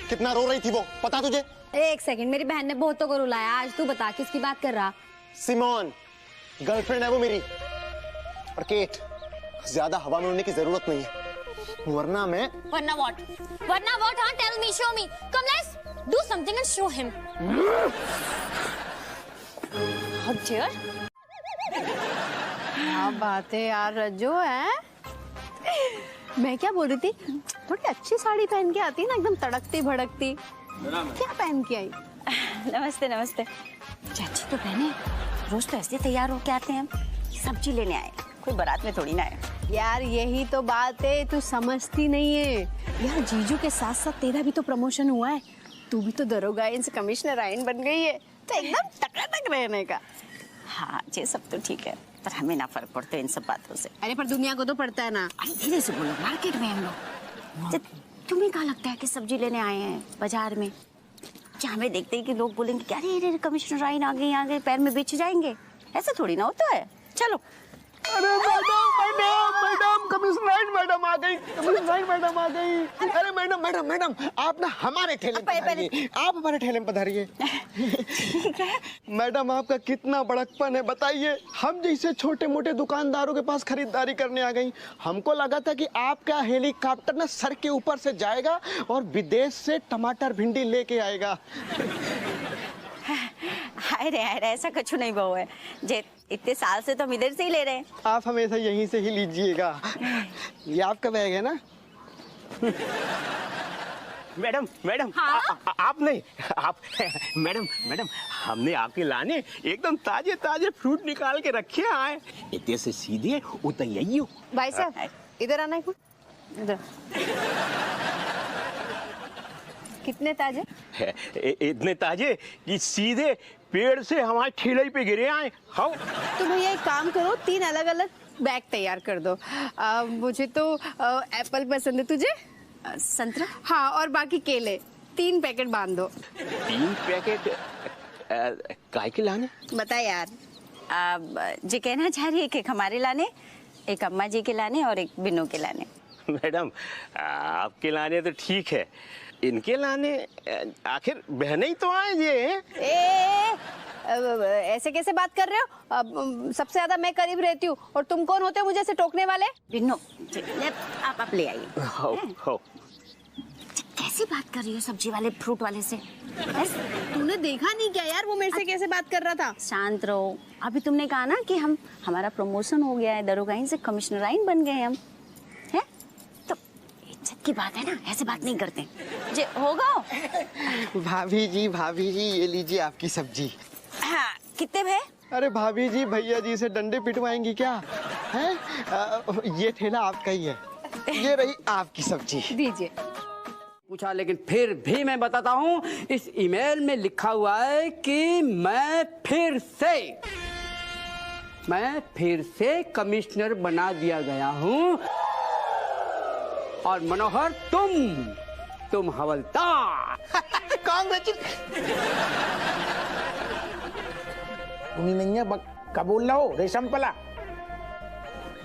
कितना रो रही थी वो, पता तुझे? एक सेकंड, मेरी बहन ने बहुतों को रुलाया, आज तू बता किसकी बात कर रहा? सिमोन, गर्लफ्रेंड है वो मेरी। और केट, ज्यादा हवा में उड़ने की जरूरत नहीं है, वरना मैं। Varna what? Varna what? Huh? Tell me, show me. Come, let's do something and show him. How dare? क्या बात है यार रज्जो है। मैं क्या बोल रही थी, थोड़ी अच्छी साड़ी पहन के आती ना, एकदम तड़कती भड़कती। क्या पहन के आई? नमस्ते नमस्ते। चाची तो बहने रोज तो ऐसे तैयार होके आते हैं, हम सब्जी लेने आए, कोई बारात में थोड़ी ना आए। यार यही तो बात है, तू समझती नहीं है यार, जीजू के साथ साथ तेरा भी तो प्रमोशन हुआ है, तू भी तो दरोगा से कमिश्नर आइन बन गई है, तो एकदम टकाटक रहने का। हाँ ये सब तो ठीक है, पर हमें ना फर्क पड़ता है इन सब बातों से। अरे पर दुनिया को तो पड़ता है ना। अरे धीरे से बोलो, मार्केट में हम लोग। तुम्हें क्या लगता है कि सब्जी लेने आए हैं बाजार में? क्या हमें देखते ही कि लोग बोलेंगे क्या अरे कमिश्नर आइन आ गए पैर में बेच जाएंगे? ऐसा थोड़ी ना होता है। चलो। अरे मैडम कमिश्नर मैडम आ गई, कमिश्नर मैडम आ गई। अरे मैडम आप ना हमारे ठेले पे पधारिए, आप हमारे ठेले में पधारिए। मैडम आपका कितना बड़कपन है बताइए, हम जैसे छोटे मोटे दुकानदारों के पास खरीदारी करने आ गई। हमको लगा था कि आपका हेलीकॉप्टर ना सर के ऊपर से जाएगा और विदेश से टमाटर भिंडी लेके आएगा। हाय रे ऐसा कुछ नहीं बहु है, जे इतने साल से तो हम इधर से ही ले रहे हैं। आप हमेशा यहीं से ही लीजिएगा। ये आपका बैग है ना? मैडम हाँ? आप नहीं, आप मैडम हमने आपके लाने एकदम ताजे ताजे फ्रूट निकाल के रखे आए, इतने से सीधे उतर आइयो। भाई साहब इधर आना है, इधर। कितने ताजे? इतने ताजे कि सीधे पेड़ से हमारे ठेले पे गिरे आए। हाँ तो भैया एक काम करो, 3 अलग अलग बैग तैयार कर दो। मुझे तो एप्पल पसंद है, तुझे? संतरा? हाँ, और बाकी केले 3 पैकेट बांध दो। 3 पैकेट काय के लाने? बता यार, जी कहना चाह रही है कि हमारे लाने, एक अम्मा जी के लाने और एक बिन्नू के लाने। मैडम आपके लाने तो ठीक है, इनके लाने आखिर बहने ही तो आए ये। ऐसे कैसे बात कर रहे हो? सबसे ज्यादा मैं करीब रहती हूँ और तुम कौन होते हो मुझे ऐसे टोकने वाले? बिन्नू आप ले आइए। हो। कैसी बात कर रही हो सब्जी वाले फ्रूट वाले से? तूने देखा नहीं क्या यार वो मेरे से कैसे बात कर रहा था? शांत रहो, अभी तुमने कहा ना कि हमारा प्रमोशन हो गया है, दरोगाइन से कमिश्नराइन बन गए हम, हैं? तो इज्जत की बात है ना, ऐसे बात नहीं करते जे होगा। भाभी जी ये लीजिए आपकी सब्जी। हाँ, कितने भे? अरे भाभी जी भैया जी से डंडे पिटवाएंगी क्या? हैं? ये ठेला आपका ही है, ये रही आपकी सब्जी। दीजिए। पूछा, लेकिन फिर भी मैं बताता हूं, इस ईमेल में लिखा हुआ है कि मैं फिर से कमिश्नर बना दिया गया हूं और मनोहर तुम हवलदार। उन्हीं नहीं है कब बोल रहा हो रेशम पला।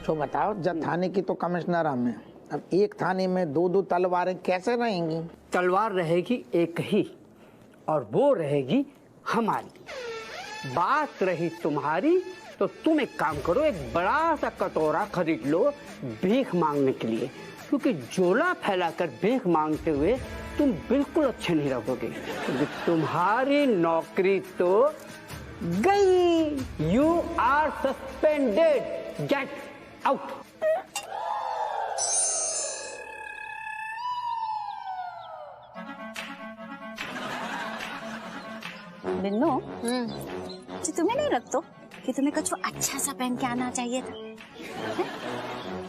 तो बताओ, जब थाने की तो कमिश्नर हम हैं, अब एक थाने में दो दो तलवारें कैसे रहेंगी? तलवार रहेगी एक ही और वो रहेगी हमारी। बात रही तुम्हारी तो तुम एक काम करो, एक बड़ा सा कटोरा खरीद लो भीख मांगने के लिए, क्योंकि झोला फैलाकर भीख मांगते हुए तुम बिल्कुल अच्छे नहीं रहोगे, क्योंकि तुम्हारी नौकरी तो गई। You are suspended, get out. Binnu, ji तुम्हें नहीं लगता कि तुम्हें कुछ अच्छा सा पहन के आना चाहिए था?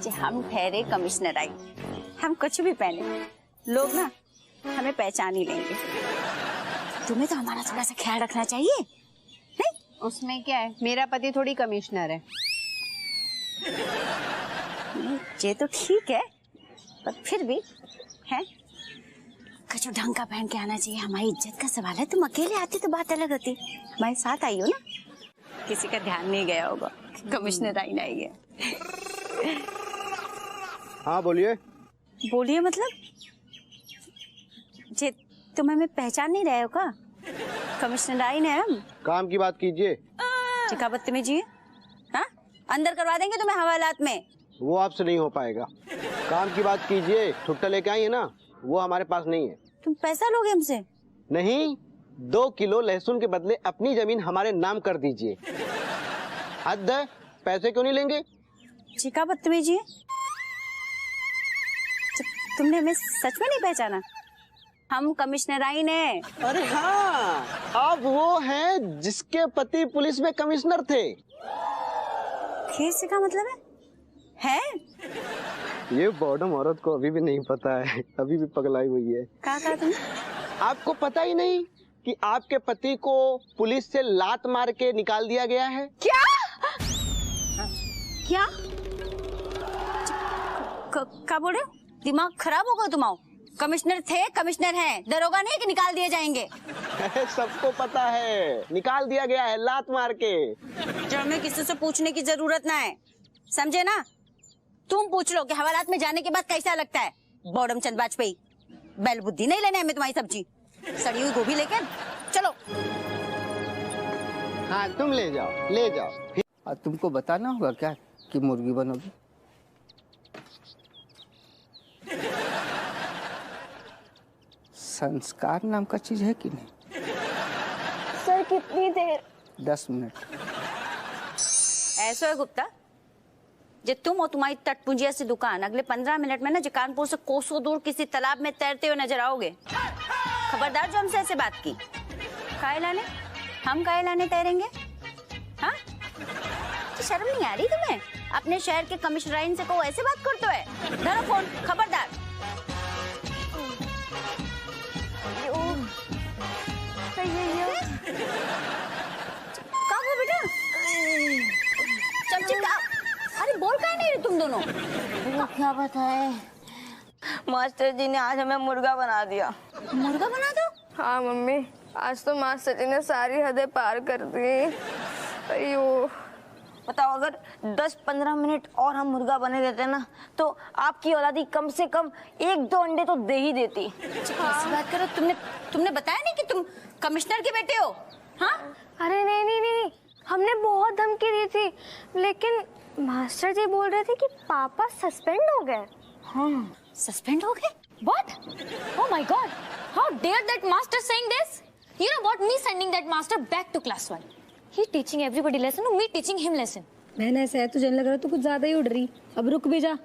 जी हम ठहरे कमिश्नर आई, हम कुछ भी पहने लोग ना हमें पहचान ही लेंगे। तुम्हें तो हमारा थोड़ा सा ख्याल रखना चाहिए नहीं? उसमें क्या है, मेरा पति थोड़ी कमिश्नर है। ये तो ठीक है, पर फिर भी है कुछ ढंग का पहन के आना चाहिए। हमारी इज्जत का सवाल है। तुम अकेले आती तो बात अलग होती, हमारे साथ आई हो ना, किसी का ध्यान नहीं गया होगा कमिश्नर आई नहीं है। हाँ बोलिए। बोलिए मतलब जे तुम हमें पहचान नहीं रहे हो का? कमिश्नर आई ने हम। काम की बात कीजिए। चिका बदतमीजी है, हाँ? अंदर करवा देंगे तुम्हें हवालात में। वो आपसे नहीं हो पाएगा। काम की बात कीजिए। छुट्टा लेके आई है ना, वो हमारे पास नहीं है। तुम पैसा लोगे हमसे? नहीं, 2 किलो लहसुन के बदले अपनी जमीन हमारे नाम कर दीजिए। हद है, पैसे क्यों नहीं लेंगे? चिका बदतमीजी है। तुमने हमें सच में नहीं पहचाना? हम कमिश्नर आई ने। अरे हाँ, अब वो है जिसके पति पुलिस में कमिश्नर थे। खेस का मतलब है? ये बॉडम औरत को अभी भी नहीं पता है, अभी भी पगलाई हुई है। कहा तुम? आपको पता ही नहीं कि आपके पति को पुलिस से लात मार के निकाल दिया गया है? क्या? क्या? क्या बोल रहे हो? दिमाग खराब हो गया तुम्हारा? कमिश्नर थे, कमिश्नर हैं, दरोगा नहीं कि निकाल दिए जाएंगे। सबको पता है, निकाल दिया गया है लात मार के। जब में किसी से पूछने की जरूरत ना है, समझे ना? तुम पूछ लो कि हवालात में जाने के बाद कैसा लगता है। बॉडम चंद वाजपेयी, बैल बुद्धि नहीं लेने हमें तुम्हारी सब्जी। सड़ी हुई गोभी लेकर चलो। हाँ तुम ले जाओ, ले जाओ। तुमको बताना होगा क्या कि मुर्गी बनोगी? संस्कार नाम का चीज है कि नहीं? सर कितनी देर? 10 मिनट। ऐसा है गुप्ता, जे तुम और तुम्हारी तटपुंजिया सी दुकान अगले 15 मिनट में ना जो कानपुर से कोसों दूर किसी तालाब में तैरते हुए नजर आओगे। खबरदार जो हमसे ऐसे बात की। काहे लाने? हम काहे लाने तैरेंगे? हाँ? तो शर्म नहीं आ रही तुम्हें? अपने शहर के कमिश्नराइन से को ऐसे बात करते है? धरो फोन, खबरदार। बेटा चमची का, अरे बोल काहे नहीं रही तुम दोनों? वो क्या बताए, मास्टर जी ने आज हमें मुर्गा बना दिया। मुर्गा बना दो? हाँ मम्मी, आज तो मास्टर जी ने सारी हदें पार कर दी। अयो बताओ, अगर 10-15 मिनट और हम मुर्गा बने देते ना तो आपकी औलादी कम से कम 1-2 अंडे तो दे ही देती। कैसी बात करो? तुमने बताया नहीं कि तुम कमिश्नर के बेटे हो? हाँ? अरे नहीं, हमने बहुत धमकी दी थी, लेकिन मास्टर जी बोल रहे थे कि पापा सस्पेंड हो गए। हाँ, सस्पेंड हो गए? What? Oh my God! How dare that master saying this? You know what? Me sending that master back to class 1. He teaching everybody lesson, no, me teaching him lesson. बहन ऐसा है, तुझे लग रहा है तू कुछ ज्यादा ही उड़ रही। अब रुक भी जा।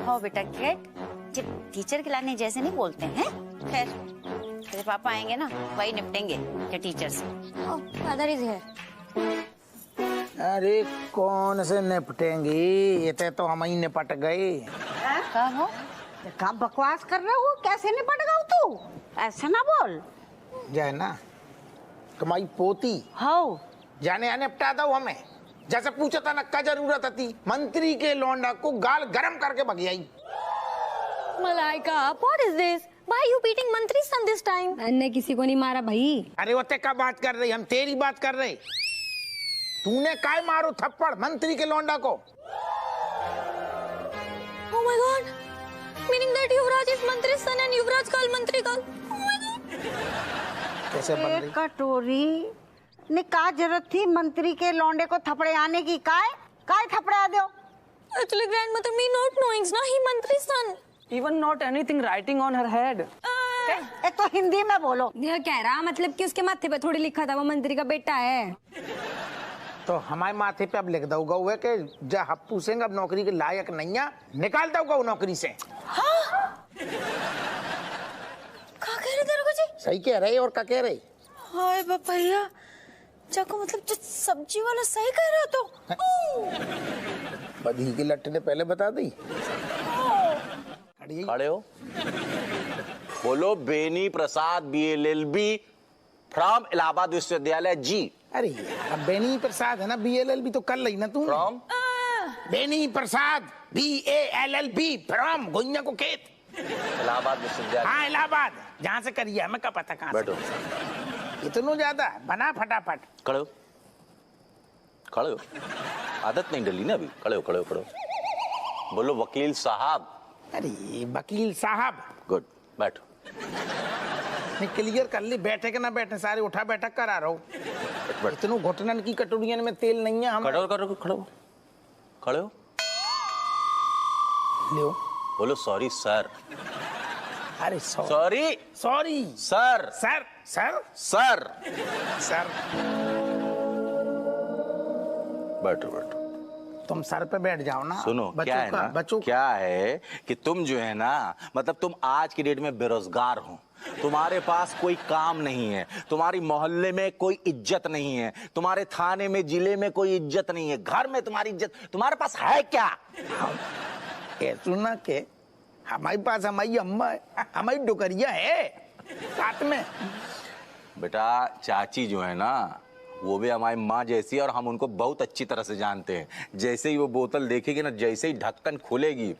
हो बेटा कैट, जब टीचर के लाने जैसे नहीं बोलते हैं। खैर तेरे पापा आएंगे ना, वही निपटेंगे के टीचर से। Oh, father is here. अरे कौन से निपटेंगी, ये तो हम ही निपट गए। क्या बकवास कर रहे हो? कैसे निपट गया तू? ऐसे ना बोल। जाए ना तुम्हारी पोती हाँ जाने आने निपटा दो हमें। जैसे पूछा था ना क्या जरूरत थी, मंत्री के लौंडा को गाल गरम करके भग आई। Malaika, what is this? Why are you beating मंत्री son this time? मैंने किसी को नहीं मारा भाई। अरे वो क्या बात कर रही, हम तेरी बात कर रहे। तूने काय मारो थप्पड़ मंत्री के लौंडा को? Oh my God! Meaning that Yuvraj is मंत्री son and युवराज काल मंत्री काल। Oh my God! कैसे बन रही? कटोरी ने क्या जरूरत थी मंत्री के लौंडे को थपड़े आने की? काय थपड़े आ दो? Actually, grandmother, me not knowing ना ही मंत्री son. Even not anything writing on her head. एक तो हिंदी में बोलो। यह कह रहा मतलब कि उसके माथे पे थोड़ी लिखा था वो मंत्री का बेटा है। तो हमारे माथे पे अब लिख दोगा हुए कि जा हप्पू सिंह अब नौकरी के लायक नहीं है, निकाल दोगा वो नौकरी से। हाँ? क्या कह रहे तेरे को जी? सही कह रहे और क्या कह रहे? हाय भैया, जाको मतलब जो सब्जी वाला सही कह रहा तो। बधी की लट्टे ने पहले बता दी। खड़े हो, बोलो। बेनी प्रसाद BLLB फ्रॉम इलाहाबाद विश्वविद्यालय जी। अरे यार बेनी प्रसाद है ना, BLLB तो कर ली ना तू। From Beni Prasad BALLB from गोइया को खेत इलाहाबाद विश्वविद्यालय। हाँ इलाहाबाद, जहाँ से करिए हमें क्या पता कहाँ बैठो। इतना ज्यादा बना फटाफट। खड़े हो, खड़े हो। आदत नहीं डली ना अभी। खड़े हो, खड़े हो, खड़े हो। बोलो वकील साहब। अरे वकील साहब। गुड, बैठो। क्लियर कर ली, बैठे के ना बैठे सारे उठा बैठक करा रहा हूँ। इतनों घुटनन की कटोरियन में तेल नहीं है। हम खड़े हो, खड़े हो, खड़े हो, खड़े हो। लियो। बोलो सॉरी सर। अरे sorry sorry sir. Sir sir sir sir. बैठो बैठो। तुम सर पे बैठ जाओ ना। सुनो, क्या है ना, बच्चों क्या है कि तुम जो है ना, मतलब तुम आज की डेट में बेरोजगार हो। तुम्हारे पास कोई काम नहीं है, तुम्हारी मोहल्ले में कोई इज्जत नहीं है, तुम्हारे थाने में जिले में कोई इज्जत नहीं है, घर में तुम्हारी इज्जत, तुम्हारे पास है क्या? सुना के हमारे पास हमारी अम्मा है, हमारी डुकरिया है साथ में। बेटा चाची जो है ना वो भी हमारी माँ जैसी है और हम उनको बहुत अच्छी तरह से जानते हैं। जैसे ही वो बोतल देखेगी ना, जैसे ही ढक्कन खुलेगी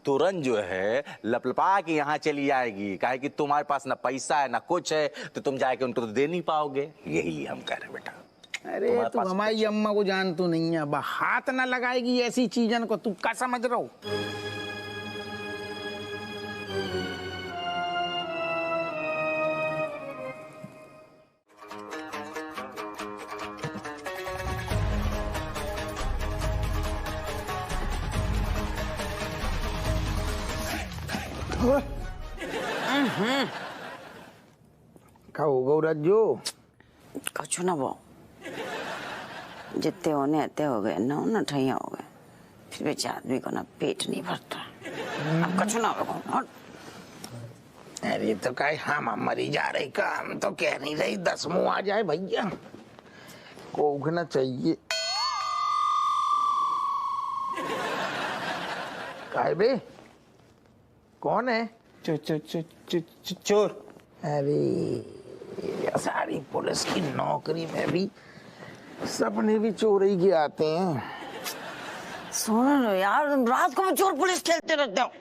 तुरंत जो है लपलपा के यहाँ चली आएगी। काहे कि तुम्हारे पास ना पैसा है ना कुछ है, तो तुम जाके उनको तो दे नहीं पाओगे। यही हम कह रहे बेटा। अरे तू हमारी अम्मा को जान तो नहीं है, अब हाथ ना लगाएगी ऐसी चीजन को। तू क्या समझ रहा हो? खाओ गौराजो। कछु ना वो जितने होने आते हो गए ना, ना ठैया हो गए, फिर भी आदमी को ना पेट नहीं भरता। अब कछु ना हो। अरे तो काय हम मरी जा रहे का, हम तो कह नहीं रही 10 मुंह आ जाए भैया को उगना चाहिए। काय बे कौन है? चोर। अरे सारी पुलिस की नौकरी में भी सपने भी चोर ही के आते हैं। सुनो यार, रात को मैं चोर पुलिस खेलते रहते हो।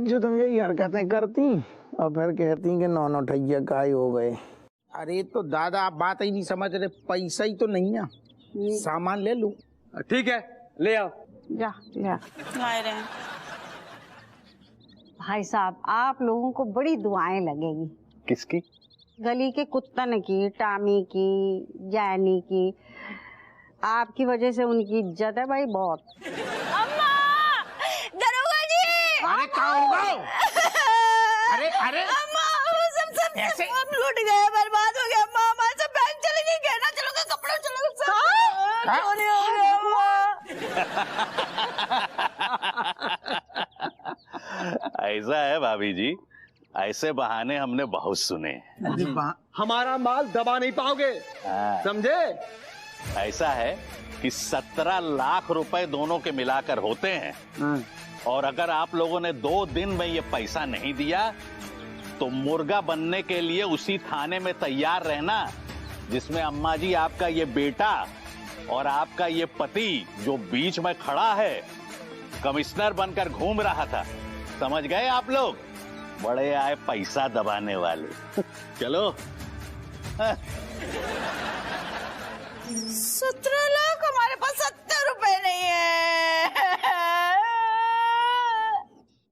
जो तुम यही हरकतें करती और फिर कहती कि नौ ठैया काय हो गए। अरे तो दादा आप बात ही नहीं समझ रहे, पैसा ही तो नहीं है, सामान ले लूं। ठीक है ले आओ। जा ले आ। लाए रहे। भाई साहब आप लोगों को बड़ी दुआएं लगेगी, किसकी? गली के कुत्तन की, टामी की, जैनी की। आपकी वजह से उनकी इज्जत है भाई बहुत। अम्मा, दरोगा जी। अरे क्या होगा? अरे अरे अम्मा, सब हम लूट गए, बर्बाद हो गया अम्मा। हमारे सब बैंक चले गए, गहना चलो गए, कपड़े चलो गए, सब चोरी हो गया अम्मा। ऐसा है भाभी जी, ऐसे बहाने हमने बहुत सुने। हमारा माल दबा नहीं पाओगे, समझे? ऐसा है कि 17 लाख रुपए दोनों के मिलाकर होते हैं, और अगर आप लोगों ने 2 दिन में ये पैसा नहीं दिया तो मुर्गा बनने के लिए उसी थाने में तैयार रहना जिसमें अम्मा जी आपका ये बेटा और आपका ये पति जो बीच में खड़ा है कमिश्नर बनकर घूम रहा था। समझ गए आप लोग? बड़े आए पैसा दबाने वाले। चलो। 17 लाख, हमारे पास 70 रुपए नहीं है।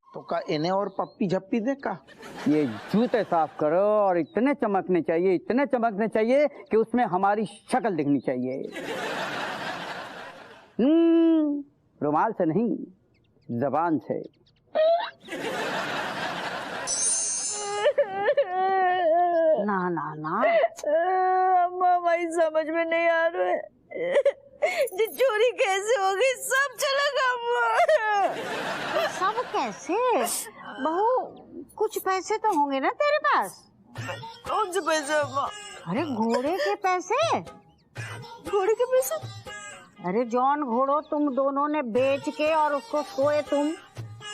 तो का इन्हें और पप्पी झप्पी दे का? ये जूते साफ करो और इतने चमकने चाहिए, इतने चमकने चाहिए कि उसमें हमारी शक्ल दिखनी चाहिए। रुमाल से नहीं, जबान से। ना ना ना अम्मा, भाई समझ में नहीं आ रहा है ये चोरी कैसे हो गई? सब चला गया। सब कैसे? बहू, कुछ पैसे तो होंगे ना तेरे पास? कौन से पैसे अम्मा? अरे घोड़े के पैसे। घोड़े के पैसे? अरे जॉन घोड़ो तुम दोनों ने बेच के और उसको सोए तुम,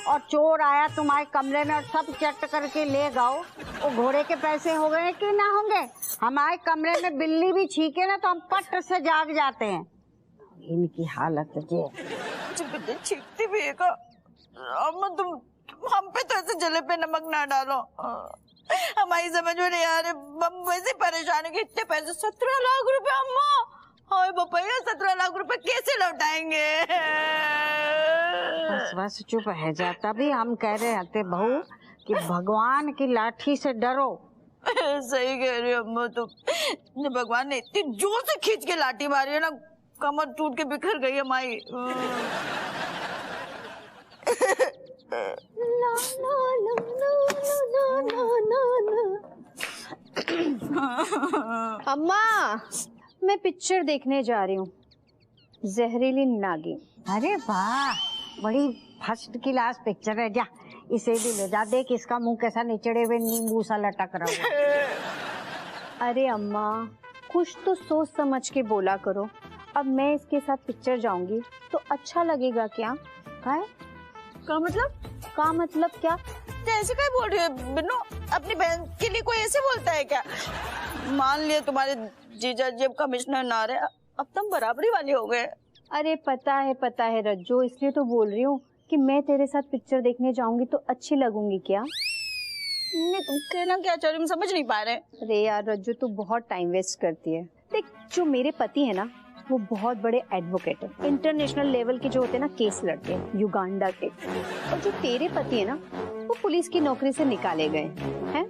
और चोर आया तुम्हारे कमरे में और सब चट करके ले गओ। वो घोड़े के पैसे हो गए कि ना होंगे? हमारे कमरे में बिल्ली भी छीके ना तो हम पट से जाग जाते हैं। इनकी हालत ये। बिल्ली छींकती भी है का? अम्मा, तुम हम पे तो ऐसे जले पे नमक ना डालो। हमारी समझ में नहीं आ रहे, हम वैसे परेशान है कि इतने पैसे 17 लाख रुपए अम्मा। हाय बापा, 17 लाख रुपए कैसे लौटाएंगे? बस चुप है जा। तभी हम कह रहे थे बहू कि भगवान की लाठी से डरो। सही कह रही हो अम्मा तुम। भगवान ने इतनी जोर से खींच के लाठी मारी है ना, कमर टूट के बिखर गई है माई। अम्मा, मैं पिक्चर देखने जा रही हूँ, जहरीली नागिन। अरे वाह, बड़ी फर्स्ट क्लास पिक्चर है। जा इसे भी ले जा, देख इसका मुंह कैसा निचड़े हुए नींबू सा लटक रहा है। अरे अम्मा, कुछ तो सोच समझ के बोला करो। अब मैं इसके साथ पिक्चर जाऊंगी तो अच्छा लगेगा क्या? का मतलब? का मतलब क्या? ऐसे क्या बोल रही है बिन्नू? अपनी बहन के लिए कोई ऐसे बोलता है क्या? मान लिया तुम्हारे जीजा जब कमिश्नर ना रहे, अब तुम बराबरी वाली हो गए। अरे पता है रज्जो, इसलिए तो बोल रही हूँ कि मैं तेरे साथ पिक्चर देखने जाऊंगी तो अच्छी लगूंगी क्या? नहीं, तुम कहना क्या चाह रही हो, समझ नहीं पा रहे। अरे यार रज्जो, तू बहुत टाइम वेस्ट करती है। देख, जो मेरे पति है ना, वो बहुत बड़े एडवोकेट है, इंटरनेशनल लेवल के जो होते हैं ना केस लड़ते हैं, युगांडा के। और जो तेरे पति है ना, वो पुलिस की नौकरी से निकाले गए हैं।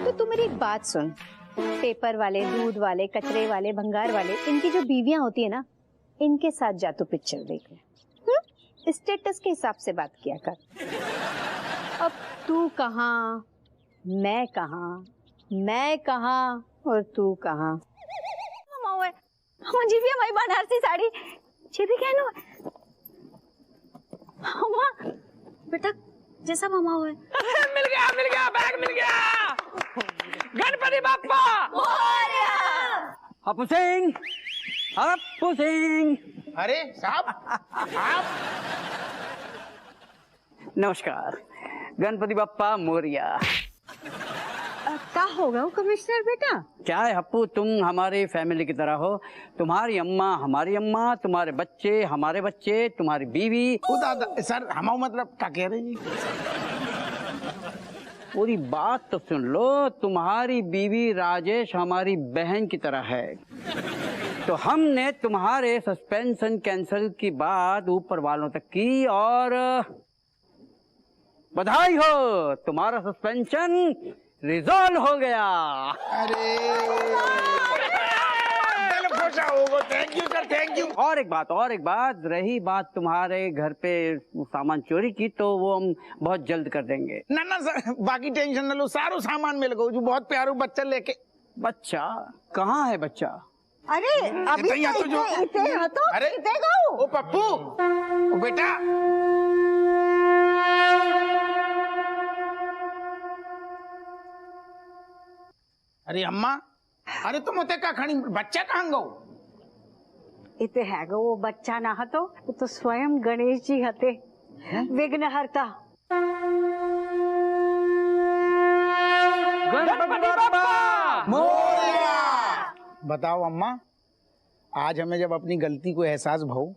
तो तू मेरी एक बात सुन, पेपर वाले, दूध वाले, कचरे वाले, भंगार वाले, इनकी जो बीवियां होती है ना, इनके साथ जा तू पिक्चर देखने। स्टेटस के हिसाब से बात किया कर। अब तू कहाँ, मैं कहाँ, मैं कहाँ और तू कहाँ? जी भी हमारी बनारसी साड़ी जी भी कहनो अम्मा, बेटा जैसा मामा हुआ है। मिल गया बैग मिल गया। गणपति बाप्पा। अपू सिंह, अपू सिंह। अरे साहब, आप? नमस्कार, गणपति बाप्पा मोरिया। क्या होगा वो कमिश्नर बेटा? क्या है हप्पू, तुम हमारे फैमिली की तरह हो। तुम्हारी अम्मा हमारी अम्मा, तुम्हारे बच्चे हमारे बच्चे, तुम्हारी बीवी। सर हम मतलब क्या कह रहे हैं? पूरी बात तो सुन लो। तुम्हारी बीवी राजेश हमारी बहन की तरह है। तो हमने तुम्हारे सस्पेंशन कैंसिल की बात ऊपर वालों तक की और बधाई हो, तुम्हारा सस्पेंशन रिजॉल्व हो गया। अरे दिल खुश होगा। Thank you sir, thank you. और एक बात, रही बात तुम्हारे घर पे सामान चोरी की, तो वो हम बहुत जल्द कर देंगे। ना सर, बाकी टेंशन न लो, सारो सामान मिल गो। जो बहुत प्यारो बच्चा लेके। बच्चा कहाँ है बच्चा? अरे अभी अरे ओ पप्पू, ओ बेटा। अरे अम्मा, अरे तुम होते का खड़ी, बच्चा कहाँ गो? इते हैगो वो बच्चा ना हतो, वो तो स्वयं गणेश जी हते, विघ्नहर्ता। गणपति बप्पा मोरया। बताओ अम्मा, आज हमें जब अपनी गलती को एहसास भाऊ